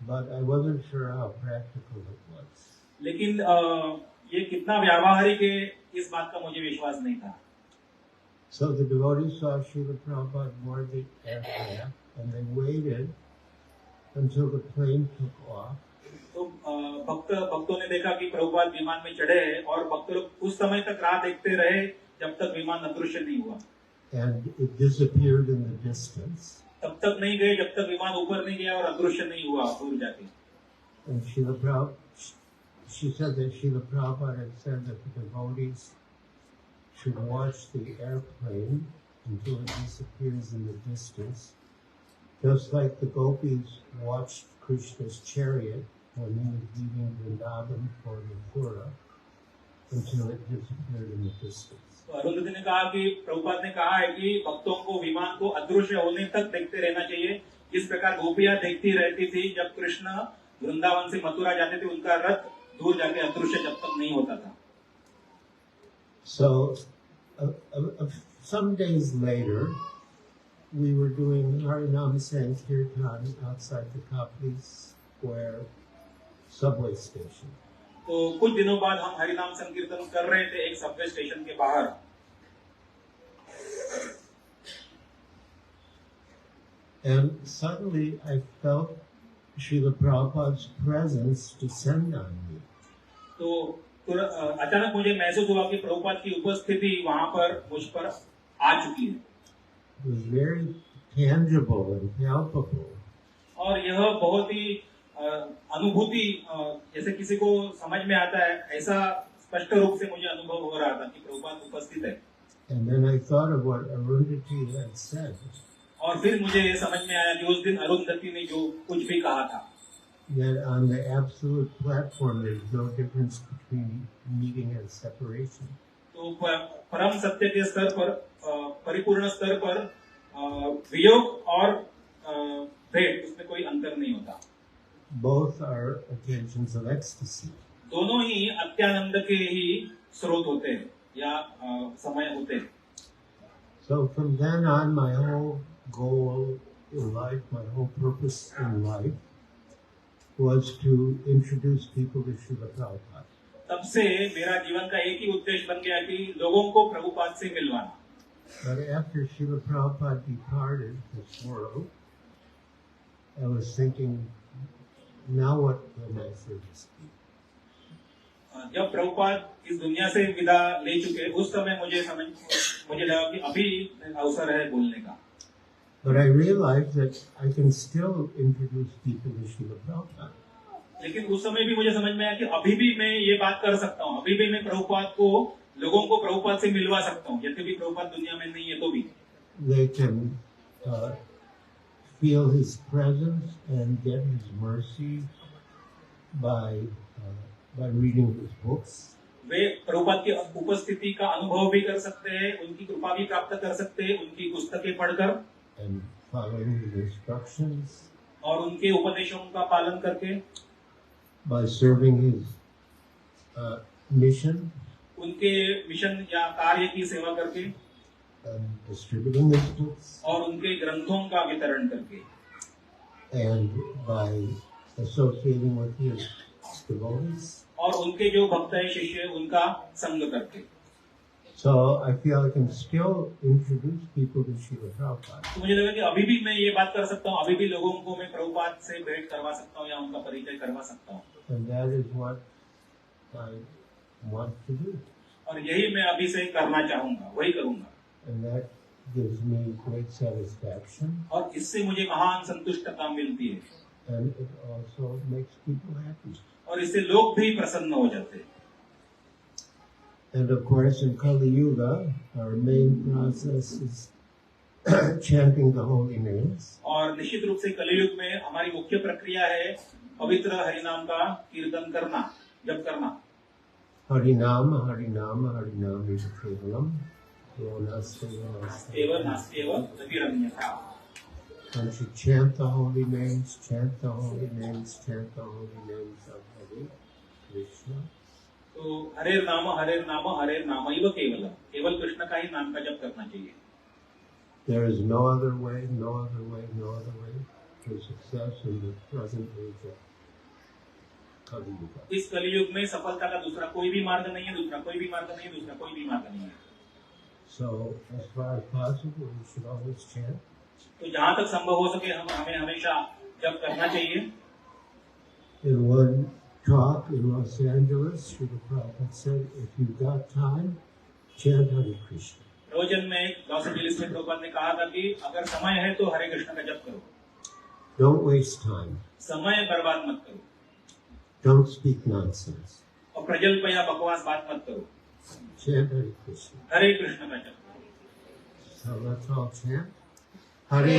But I wasn't sure how practical it was. लेकिन ये कितना व्यावहारिक है इस बात का मुझे विश्वास नहीं था। So the devotees saw Srila Prabhupada board the aircraft, and they waited until the plane took off. तो भक्तों ने देखा कि प्रभुपाद विमान में चढ़े हैं और भक्त लोग उस समय तक राह देखते रहे जब तक विमान अदृश्य नहीं हुआ। And it disappeared in the distance. तब तक नहीं गए जब तक विमान ऊपर नहीं गया और अदृश्य नहीं हुआ दूर जाके। And she said that Srila Prabhupada had said that the devotees should watch the airplane until it disappears in the distance, just like the gopis watched Krishna's chariot when he was leaving Vrindavan for Mathura until it disappeared in the distance. तो अरुंधति ने कहा कि प्रभुपाद ने कहा है कि भक्तों को विमान को अदृश्य होने तक देखते रहना चाहिए, जिस प्रकार गोपियां देखती रहती थी जब कृष्ण वृंदावन से मथुरा जाते थे, उनका रथ दूर जाके अदृश्य जब तक नहीं होता था. So, some days later, we were doing Harinam Sankirtan outside the Kapli Square subway station. तो कुछ दिनों बाद हम हरिनाम संकीर्तन कर रहे थे एक सबवे स्टेशन के बाहर. And suddenly I felt Srila Prabhupada's presence descend on me. तो अचानक मुझे महसूस हुआ कि प्रभुपाद की उपस्थिति वहां पर मुझ पर आ चुकी है. It was very tangible and palpable. और यह बहुत ही अनुभूति, जैसे किसी को समझ में आता है, ऐसा स्पष्ट रूप से मुझे अनुभव हो रहा था कि प्रभुपाद उपस्थित है. And then I thought of what Arundhati had said. और फिर मुझे ये समझ में आया कि उस दिन अरुंधति ने जो कुछ भी कहा था, That on the absolute platform there is no difference between meeting and separation. तो परम सत्य के स्तर पर, परिपूर्ण स्तर पर वियोग और भेद, उसमें कोई अंतर नहीं होता. Both are occasions of ecstasy. दोनों ही अत्यानंद के ही स्रोत होते हैं या समय होते हैं. So from then on, my whole goal in life, my whole purpose in life, was to introduce people to Srila Prabhupada. तब से मेरा जीवन का एक ही उद्देश्य बन गया कि लोगों को प्रभुपाद से मिलवाना. But after Srila Prabhupada departed this world, I was thinking, now what will my service be? जब प्रभुपाद इस दुनिया से विदा ले चुके, उस समय मुझे लगा कि अभी अवसर है बोलने का. But I realized that I can still introduce people to Srila Prabhupada. लेकिन उस समय भी मुझे समझ में आया कि अभी भी मैं ये बात कर सकता हूँ, अभी भी मैं प्रभुपाद को, लोगों को प्रभुपाद से मिलवा सकता हूँ, यद्यपि प्रभुपाद दुनिया में नहीं है तो भी. They can feel his presence and get his mercy by reading his books. वे प्रभुपाद की उपस्थिति का अनुभव भी कर सकते हैं, उनकी कृपा भी प्राप्त कर सकते हैं, उनकी पुस्तकें पढ़कर and following his instructions, और उनके उपदेशों का पालन करके, by serving his mission, उनके मिशन या कार्य की सेवा करके, and distributing his books, और उनके ग्रंथों का वितरण करके, and by associating with his devotees. और उनके जो भक्त है, शिष्य, उनका संग करके. So I feel I can still introduce people to Srila Prabhupada. तो मुझे लगा कि अभी भी मैं ये बात कर सकता हूँ, अभी भी लोगों को मैं प्रभुपाद से भेंट करवा सकता हूँ या उनका परिचय करवा सकता हूँ. And that is what I want to do. और यही मैं अभी से करना चाहूंगा, वही करूंगा. And that gives me great satisfaction. और इससे मुझे महान संतुष्टता मिलती है. And it also makes people happy. और इससे लोग भी प्रसन्न हो जाते हैं. And of course, in Kali Yuga, our main process is chanting the holy names. और निश्चित रूप से कलियुग में हमारी मुख्य प्रक्रिया है पवित्र हरिनाम का कीर्तन करना, जप करना. Harinam, Harinam, Harinam is Kevalam. Nastev, Nastev, Naviranyata. Once you chant the holy names, chant the holy names, chant the holy names of Hare Krishna. तो हरे नाम इव केवलम, केवल कृष्ण का ही नाम का जप करना चाहिए. There is no other way, no other way, no other way to success in the present age of Kali Yuga. इस कलियुग में सफलता का दूसरा कोई भी मार्ग नहीं है, दूसरा कोई भी मार्ग नहीं है, दूसरा कोई भी मार्ग नहीं है. So as far as possible, we should always chant. तो जहाँ तक संभव हो सके हमें हमेशा जप करना चाहिए. In one talk in Los Angeles, Srila Prabhupada said, if you've got time, chant Hare Krishna. रोजन में लॉस एंजलिस में प्रभुपाद ने कहा था कि अगर समय है तो हरे कृष्ण का जप करो. Don't waste time. समय बर्बाद मत करो. Don't speak nonsense. और प्रजल्प या बकवास बात मत करो. Chant Hare Krishna. हरे कृष्ण का जप करो. So let's all chant. Hare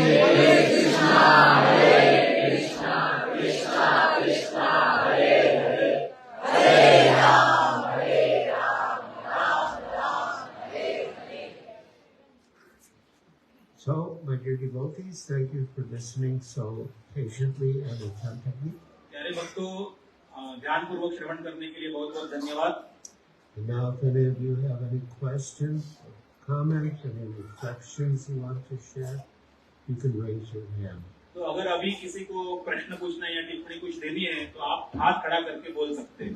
Krishna, Hare Krishna, Krishna Krishna, So, my dear devotees, thank you for listening so patiently and attentively. प्यारे भक्तों, ध्यानपूर्वक श्रवण करने के लिए बहुत बहुत धन्यवाद। And now, if any of you have any questions, comments, any reflections you want to share, you can raise your hand. तो अगर अभी किसी को प्रश्न पूछना या टिप्पणी कुछ देनी है तो आप हाथ खड़ा करके बोल सकते हैं।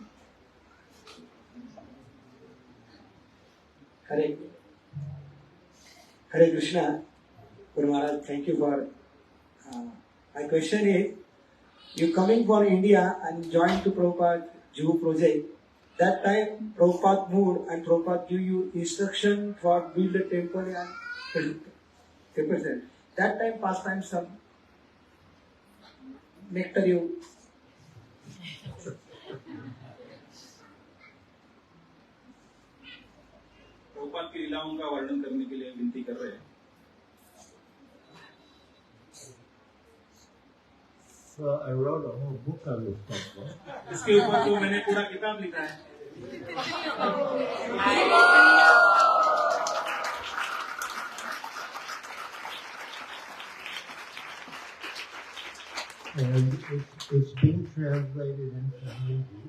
Hare Krishna, Guru Maharaj, thank you for. My question is, you coming from India and joined to Prabhupada Juhu project. That time Prabhupada moved and Prabhupada give you instruction for build a temple and represent. That time past time some nectar you. Prabhupada की लीलाओं का वर्णन करने के लिए विनती कर रहे हैं। So I wrote a whole book on this subject. इसके ऊपर तो मैंने पूरा किताब लिखा है। And it's being translated into Hindi.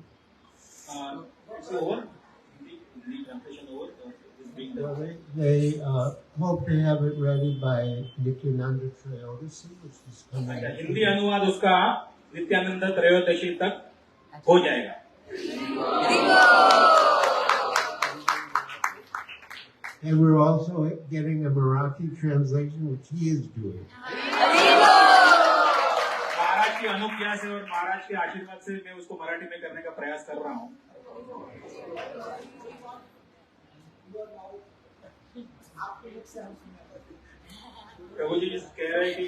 It's over. Hindi translation over. It's being Well, done. they hope to have it ready by Nityananda Trayodasi, which is coming up. Hindi अनुवाद उसका नित्यानंद त्रयोदशी तक हो जाएगा। And we're also getting a Marathi translation, which he is doing. महाराज की अनुज्ञा से और महाराज के आशीर्वाद से मैं उसको मराठी में करने का प्रयास कर रहा हूँ। प्रभु जी कह रहे हैं कि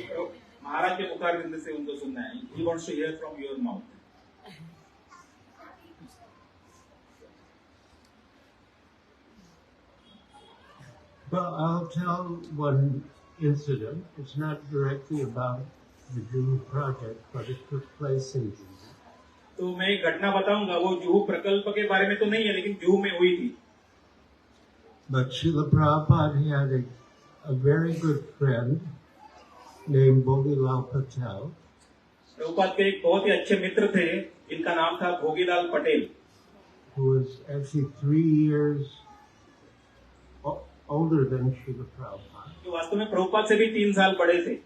महाराज के मुखार बिंद से उनको सुनना है। He wants to hear from your mouth. Well, I'll tell one incident. It's not directly about the Juhu project, but it took place in Juhu. तो मैं एक घटना बताऊंगा, वो जुहू प्रकल्प के बारे में तो नहीं है, लेकिन जुहू में हुई थी। But Srila Prabhupada had a very good friend named Bhogilal Patel. Prabhupada के एक बहुत ही अच्छे मित्र थे जिनका नाम था Bhogilal Patel, who was actually 3 years older than Srila Prabhupada. जो वास्तव में प्रभुपाद से भी 3 साल बड़े थे।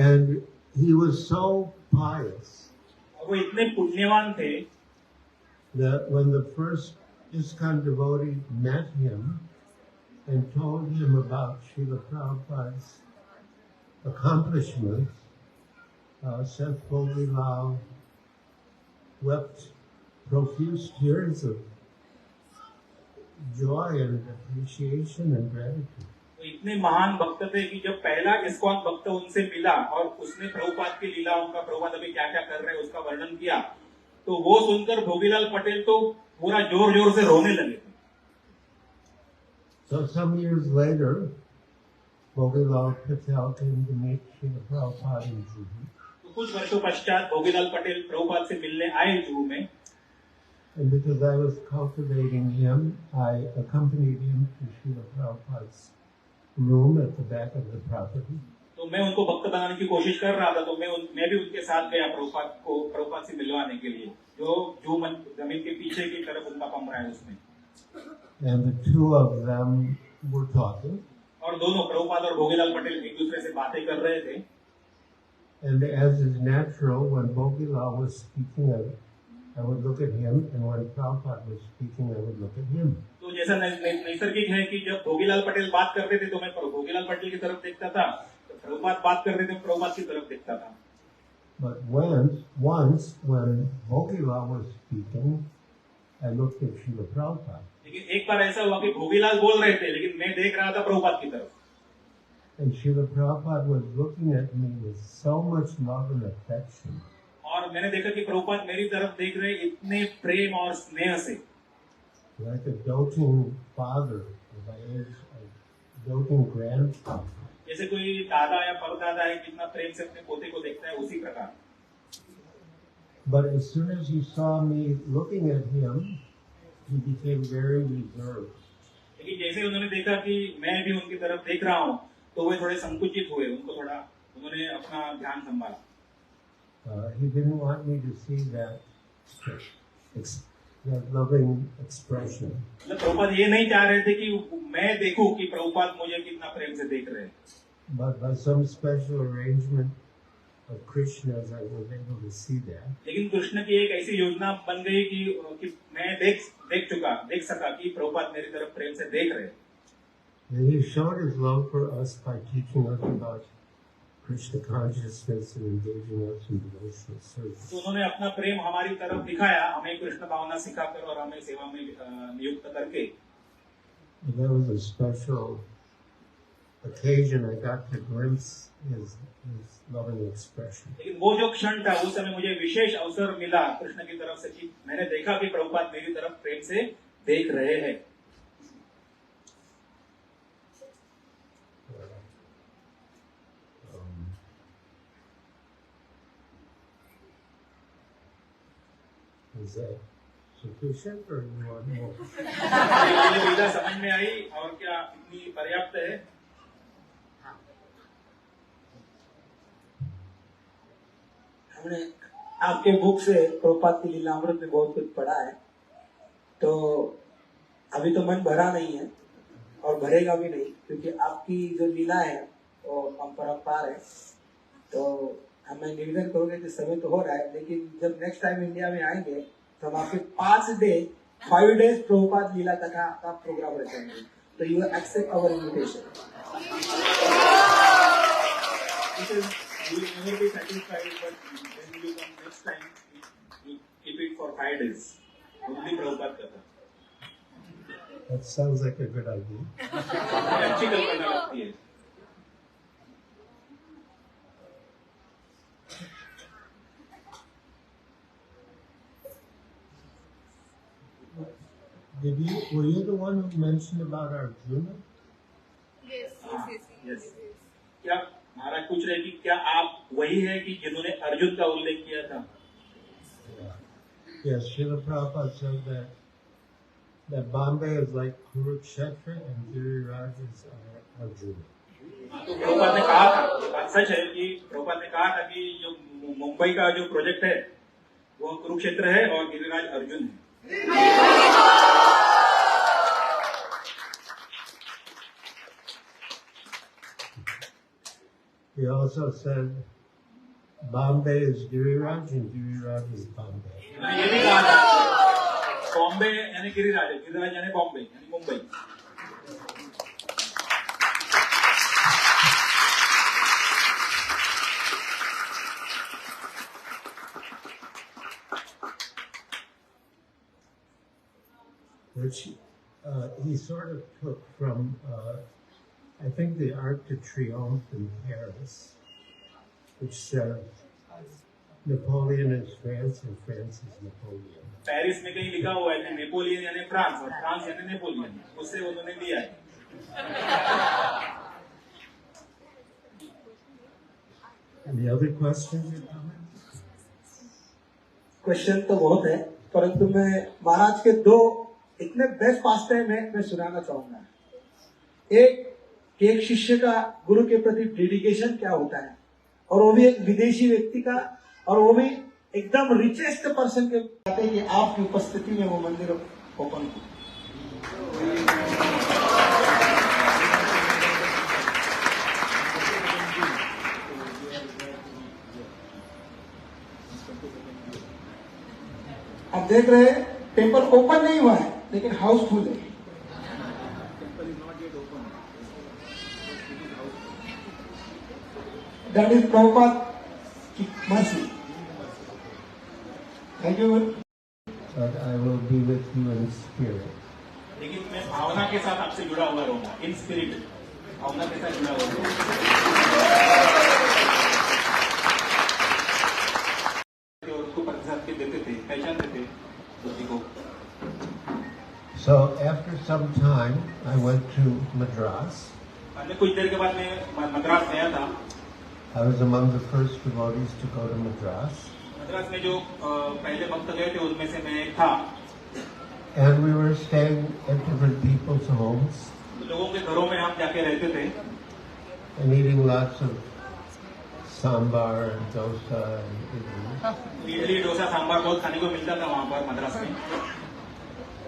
And he was so pious वो इतने पुण्यवान थे that when the first ISKCON devotee met him and told him about Srila Prabhupada's accomplishments, Sant Bhogilal wept profuse tears of joy and appreciation and gratitude. वो इतने महान भक्त थे कि जब पहला इस्कॉन भक्त उनसे मिला और उसने प्रभुपाद की लीलाओं का, प्रभुपाद अभी क्या क्या कर रहे हैं उसका वर्णन किया, तो वो सुनकर भोगीलाल पटेल तो पूरा जोर जोर से रोने लगे थे। So some years later, Bhogilal Patel came to meet Srila Prabhupada in Juhu. तो कुछ वर्षों पश्चात भोगीलाल पटेल प्रभुपाद से मिलने आए जुहू में। And because I was cultivating him, I accompanied him to Srila Prabhupada's room at the back of the property. तो मैं उनको भक्त बनाने की कोशिश कर रहा था, तो मैं भी उनके साथ गया प्रभुपाद से मिलवाने के लिए, जो जमीन के पीछे की तरफ उनका कमरा है उसमें। And the two of them were talking. और दोनों प्रभुपाद और भोगीलाल पटेल एक दूसरे से बातें कर रहे थे। And as is natural, when Bhogilal was speaking, I would look at him, and when Prabhupada was speaking, I would look at him. तो जैसा नैसर्गिक है कि जब भोगीलाल पटेल बात करते थे तो मैं भोगीलाल पटेल की तरफ देखता था, तो प्रभुपाद बात करते थे प्रभुपाद की तरफ देखता था। But once when Bhogilal was speaking, I looked at Srila Prabhupada. लेकिन एक बार ऐसा हुआ कि भोगीलाल बोल रहे थे, लेकिन मैं देख रहा था प्रभुपाद की तरफ। And Srila Prabhupada was looking at me with so much love and affection. और मैंने देखा कि प्रभुपाद मेरी तरफ देख रहे इतने प्रेम और स्नेह से, Like a doting father, by age, a doting grandfather. जैसे कोई दादा या परदादा है कितना प्रेम से अपने पोते को देखता है, उसी प्रकार। But as soon as he saw me looking at him, he became very reserved. लेकिन जैसे उन्होंने देखा कि मैं भी उनकी तरफ देख रहा हूँ, तो वे थोड़े संकुचित हुए, उन्होंने अपना ध्यान संभाला। He didn't want me to see that loving expression. Prabhupada ये नहीं चाह रहे थे कि मैं देखूं कि प्रभुपाद मुझे कितना प्रेम से देख रहे हैं। But by some special arrangement of Krishna's, I was able to see that. लेकिन कृष्ण की एक ऐसी योजना बन गई कि मैं देख सका कि प्रभुपाद मेरी तरफ प्रेम से देख रहे हैं। And he showed his love for us by teaching us about Krishna consciousness and engaging us in devotional service. तो उन्होंने अपना प्रेम हमारी तरफ दिखाया, हमें कृष्ण भावना सिखाकर और हमें सेवा में नियुक्त करके। And that was a special occasion. I got to glimpse his loving expression. लेकिन वो जो क्षण था, उस समय मुझे विशेष अवसर मिला कृष्ण की तरफ से कि मैंने देखा कि प्रभुपाद मेरी तरफ प्रेम से देख रहे हैं। Is that sufficient or you want more? लीला समझ में आई और क्या इतनी पर्याप्त है? हमने आपके बुक से प्रभुपाद की लीलामृत में बहुत कुछ पढ़ा है, तो अभी तो मन भरा नहीं है और भरेगा भी नहीं, क्योंकि आपकी जो लीला है वो अपरंपार है। तो हमें निवेदन करोगे कि समय तो हो रहा है, लेकिन जब नेक्स्ट टाइम इंडिया में आएंगे तो हम आपके 5 days प्रभुपाद लीला कथा का प्रोग्राम रखेंगे। तो you accept our invitation. You will never be satisfied, but when you come next time, you keep it for 5 days. Only Prabhupada kata. That sounds like a good idea. अच्छी कल्पना लगती है। Were you the one who mentioned about Arjuna? Yes. क्या महाराज पूछ रहे कि क्या आप वही है कि जिन्होंने अर्जुन का उल्लेख किया था? Yes, Srila Prabhupada said that Bombay is like Kurukshetra and Giriraj is Arjuna. तो प्रभुपाद ने कहा था, बात सच है कि प्रभुपाद ने कहा था कि जो मुंबई का जो प्रोजेक्ट है वो कुरुक्षेत्र है और गिरिराज अर्जुन है। He also said Bombay is Giriraj and Giriraj is Bombay. ये भी कहा था बॉम्बे यानी गिरिराज, गिरिराज यानी बॉम्बे यानी Mumbai. Which he sort of took from, I think, the Arc de Triomphe in Paris, which says Napoleon is France and France is Napoleon. Paris में कहीं लिखा हुआ है कि नेपोलियन यानी फ्रांस और फ्रांस यानी नेपोलियन, उससे उन्होंने लिया है। Any other questions or comments? Question तो बहुत है, परंतु मैं महाराज के 2 इतने बेस्ट पास टाइम है मैं सुनाना चाहूंगा। एक शिष्य का गुरु के प्रति डेडिकेशन क्या होता है, और वो भी एक विदेशी व्यक्ति का, और वो भी एकदम रिचेस्ट पर्सन के कहते हैं कि आपकी उपस्थिति में वो मंदिर ओपन हो। आप देख रहे हैं टेम्पल ओपन नहीं हुआ है, लेकिन हाउसफुल है। That is Prabhupada की mercy. Thank you. But I will be with you in spirit. लेकिन मैं भावना के साथ आपसे जुड़ा हुआ रहूंगा, इन स्पिरिट, भावना के साथ जुड़ा हुआ रहूंगा। और उसको प्रतिसाद के देते थे, पहचानते थे बुद्धि को। So after some time, I went to Madras. मैं कुछ देर के बाद मैं मद्रास गया था। I was among the first devotees to go to Madras. Madras में जो पहले भक्त गए थे उनमें से मैं एक था। And we were staying at different people's homes. लोगों के घरों में हम जाके रहते थे। and eating lots of sambar and dosa and idli. Idli dosa sambar बहुत खाने को मिलता था वहाँ पर मद्रास में,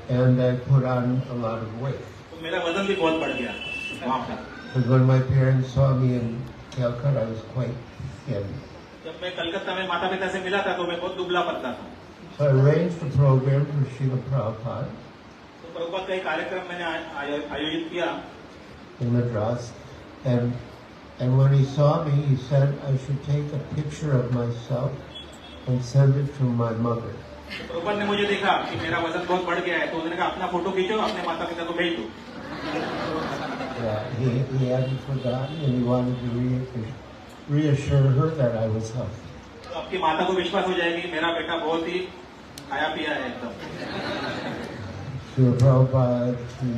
And I put on a lot of weight. तो मेरा वजन भी बहुत बढ़ गया वहाँ पर. Because when my parents saw me in Calcutta, I was quite thin. जब मैं कलकत्ता में माता पिता से मिला था तो मैं बहुत दुबला पतला था. So I arranged a program for Srila Prabhupada तो प्रभुपाद का एक कार्यक्रम मैंने आयोजित किया in Madras. And when he saw me, he said I should take a picture of myself and send it to my mother. तो प्रभुपाद ने मुझे देखा कि मेरा वजन बहुत बढ़ गया है, तो उन्होंने कहा अपना फोटो खींचो, अपने माता पिता को भेज दो. Yeah, he hadn't forgotten, and he wanted to reassure her that I was healthy. तो आपकी माता को विश्वास हो जाएगी मेरा बेटा बहुत ही खाया पिया है एकदम. Srila Prabhupada की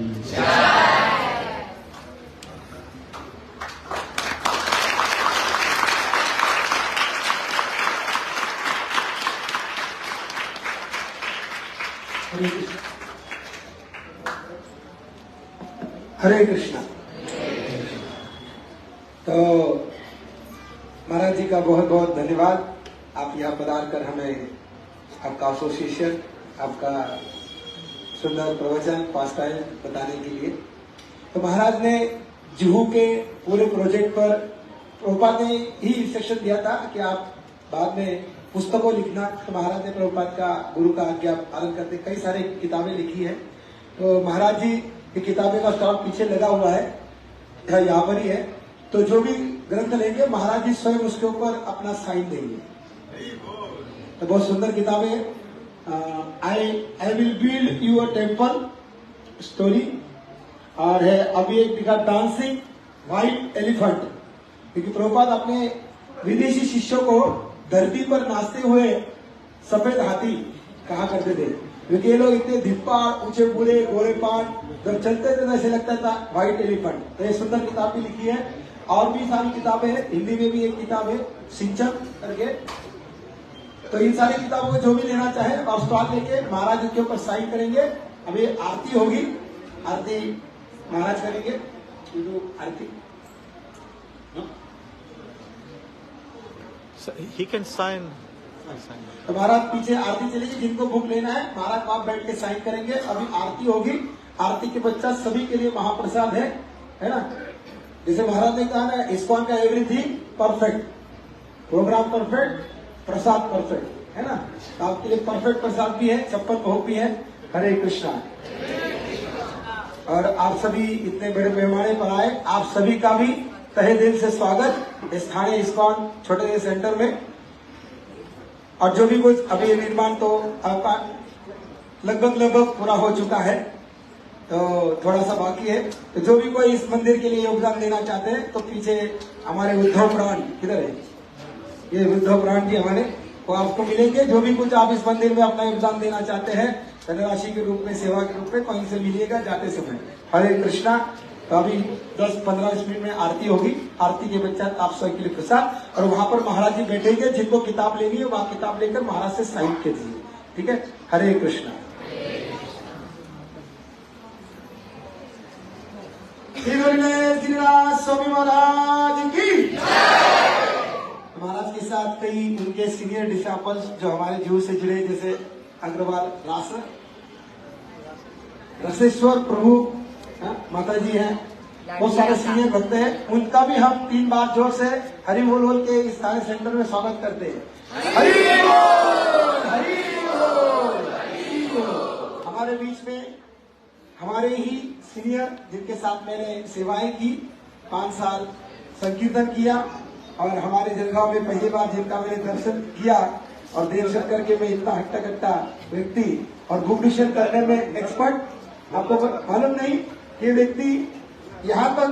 हरे कृष्णा. तो महाराज जी का बहुत बहुत धन्यवाद. आप यहाँ पधार कर हमें आपका एसोसिएशन, आपका सुंदर प्रवचन, पास टाइम बताने के लिए. तो महाराज ने जुहू के पूरे प्रोजेक्ट पर प्रभुपाद ने ही इंस्ट्रक्शन दिया था कि आप बाद में पुस्तकों लिखना. तो महाराज ने प्रभुपाद का गुरु का आज्ञा पालन करते कई सारे किताबें लिखी है. तो महाराज जी की किताबें का स्टॉक पीछे लगा हुआ है, यहाँ पर ही है. तो जो भी ग्रंथ लेंगे महाराज जी स्वयं उसके ऊपर अपना साइन देंगे. तो बहुत सुंदर किताबें है. I will build you a temple story, और है अभी एक लिखा डांसिंग व्हाइट एलिफेंट, क्योंकि प्रभुपाद अपने विदेशी शिष्यों को धरती पर नाचते हुए सफेद हाथी कहा करते थे, क्योंकि ये लोग इतने धिप्पा, ऊंचे बूढ़े, गोरे पान, जब चलते थे तो ऐसे लगता था व्हाइट एलिफेंट. तो ये सुंदर किताब भी लिखी है. और भी सारी किताबें हैं, हिंदी में भी एक किताब है सिंचन करके. तो इन सारी किताबों को जो भी लेना चाहे और स्टॉक लेके महाराज जी के ऊपर साइन करेंगे. अभी आरती होगी, आरती महाराज करेंगे. आरती He can sign. तो महाराज पीछे आरती चलेगी. जिनको बुक लेना है महाराज वहां बैठ के साइन करेंगे. अभी आरती होगी. आरती के पश्चात सभी के लिए महाप्रसाद है ना. जैसे महाराज ने कहा ना, इस्कॉन का एवरीथिंग परफेक्ट, प्रोग्राम परफेक्ट, प्रसाद परफेक्ट, है ना. तो आपके लिए परफेक्ट प्रसाद भी है, 56 भोग भी है. हरे कृष्णा. और आप सभी इतने बड़े पैमाने पर आए, आप सभी का भी तहे दिल से स्वागत इस थाने इस्कॉन छोटे सेंटर में. और जो भी कुछ अभी निर्माण तो आपका लगभग पूरा हो चुका है, तो थोड़ा सा बाकी है. तो जो भी कोई इस मंदिर के लिए योगदान देना चाहते हैं तो पीछे हमारे उद्धव प्राण किधर है, ये उद्धव प्राण जी हमारे, वो आपको मिलेंगे. जो भी कुछ आप इस मंदिर में अपना योगदान देना चाहते हैं धनराशि के रूप में, सेवा के रूप में, कहीं से मिलिएगा जाते समय. हरे कृष्णा. तो अभी 10-15 मिनट में आरती होगी. आरती के पश्चात आप सबके लिए प्रसाद, और वहां पर महाराज जी बैठेंगे. जिनको किताब लेनी है वहां किताब लेकर महाराज से साइन कीजिए. ठीक है. हरे कृष्णा. श्री होलिनेस गिरिराज स्वामी महाराज की. महाराज के साथ कई उनके सीनियर डिसाइपल्स जो हमारे जीव से जुड़े, जैसे अग्रवाल रसेश्वर प्रभु माता जी हैं, बहुत सारे सीनियर भक्त हैं. उनका भी हम 3 बार जोर से हरि बोल के इस थाने सेंटर में स्वागत करते हैं. हरि बोल, हरि बोल, हरि बोल. हमारे बीच में हमारे ही सीनियर जिनके साथ मैंने सेवाएं की, 5 साल संकीर्तन किया, और हमारे जलगांव में पहली बार जिनका मैंने दर्शन किया, और दर्शन करके मैं इतना हट्टा कट्टा व्यक्ति और बुक डिशन करने में एक्सपर्ट, आपको मालूम नहीं कि व्यक्ति यहाँ तक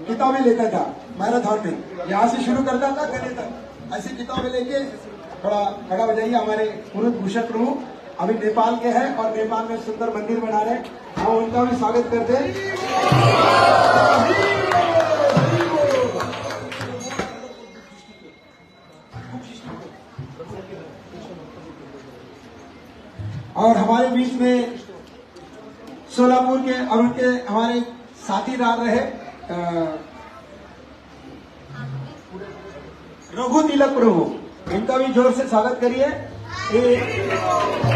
किताबें लेता था मैराथन में, यहाँ से शुरू करता था गले तक, ऐसी किताबें लेके. थोड़ा खड़ा हो जाइए. हमारे पुरुष भूषण प्रभु अभी नेपाल के हैं और नेपाल में सुंदर मंदिर बना रहे हैं. हम उनका भी स्वागत करते हैं. और हमारे बीच में सोलापुर के और उनके हमारे साथी रह रहे रघु तिलक प्रभु, इनका भी जोर से स्वागत करिए।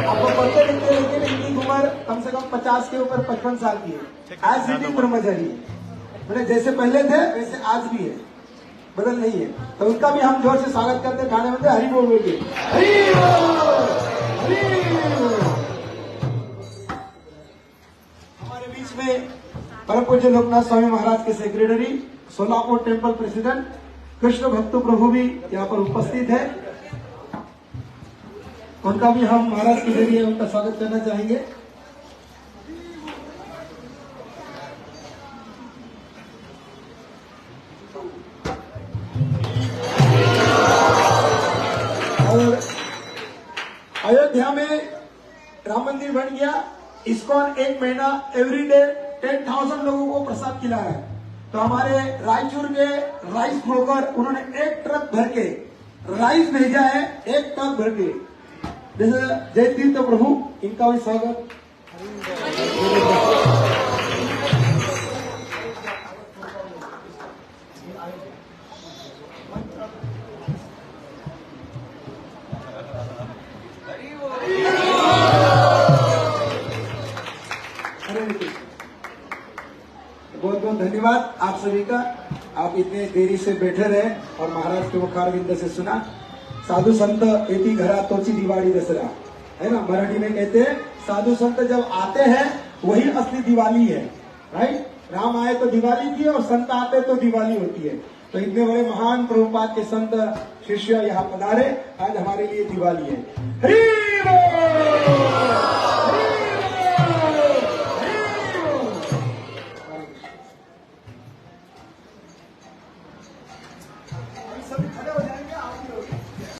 आपको पढ़ते लिखते लेकिन इनकी उम्र कम से कम 50 के ऊपर 55 साल की है। आज सिटी ब्रह्मचारी मैंने जैसे पहले थे वैसे आज भी है, बदल नहीं है। तो उनका भी हम जोर से स्वागत करते, गाने में हरि बोल बोलिए, हरि बोल, हरि बोल। हमारे बीच में परम पूज्य लोकनाथ स्वामी महाराज के secretary, Solapur temple president Krishna Bhakta Prabhu भी यहाँ पर उपस्थित है। उनका भी हम महाराज के जरिए उनका स्वागत करना चाहेंगे। और अयोध्या में राम मंदिर बन गया। इस्कॉन एक महीना एवरीडे 10,000 लोगों को प्रसाद खिला है। तो हमारे रायचूर के राइस ब्रोकर उन्होंने 1 ट्रक भर के राइस भेजा है, 1 ट्रक भर के। जैसे जय तीर्थ प्रभु, इनका भी स्वागत। बहुत बहुत धन्यवाद आप सभी का। आप इतने देरी से बैठे रहे और महाराज के मुखारविंद से सुना। साधु संत एती घरा तोची दिवाली दसरा, है ना, मराठी में कहते हैं साधु संत जब आते हैं वही असली दिवाली है, राइट। राम आए तो दिवाली थी और संत आते तो दिवाली होती है। तो इतने बड़े महान प्रभुपाद के संत शिष्य यहाँ पधारे, आज हमारे लिए दिवाली है। हरि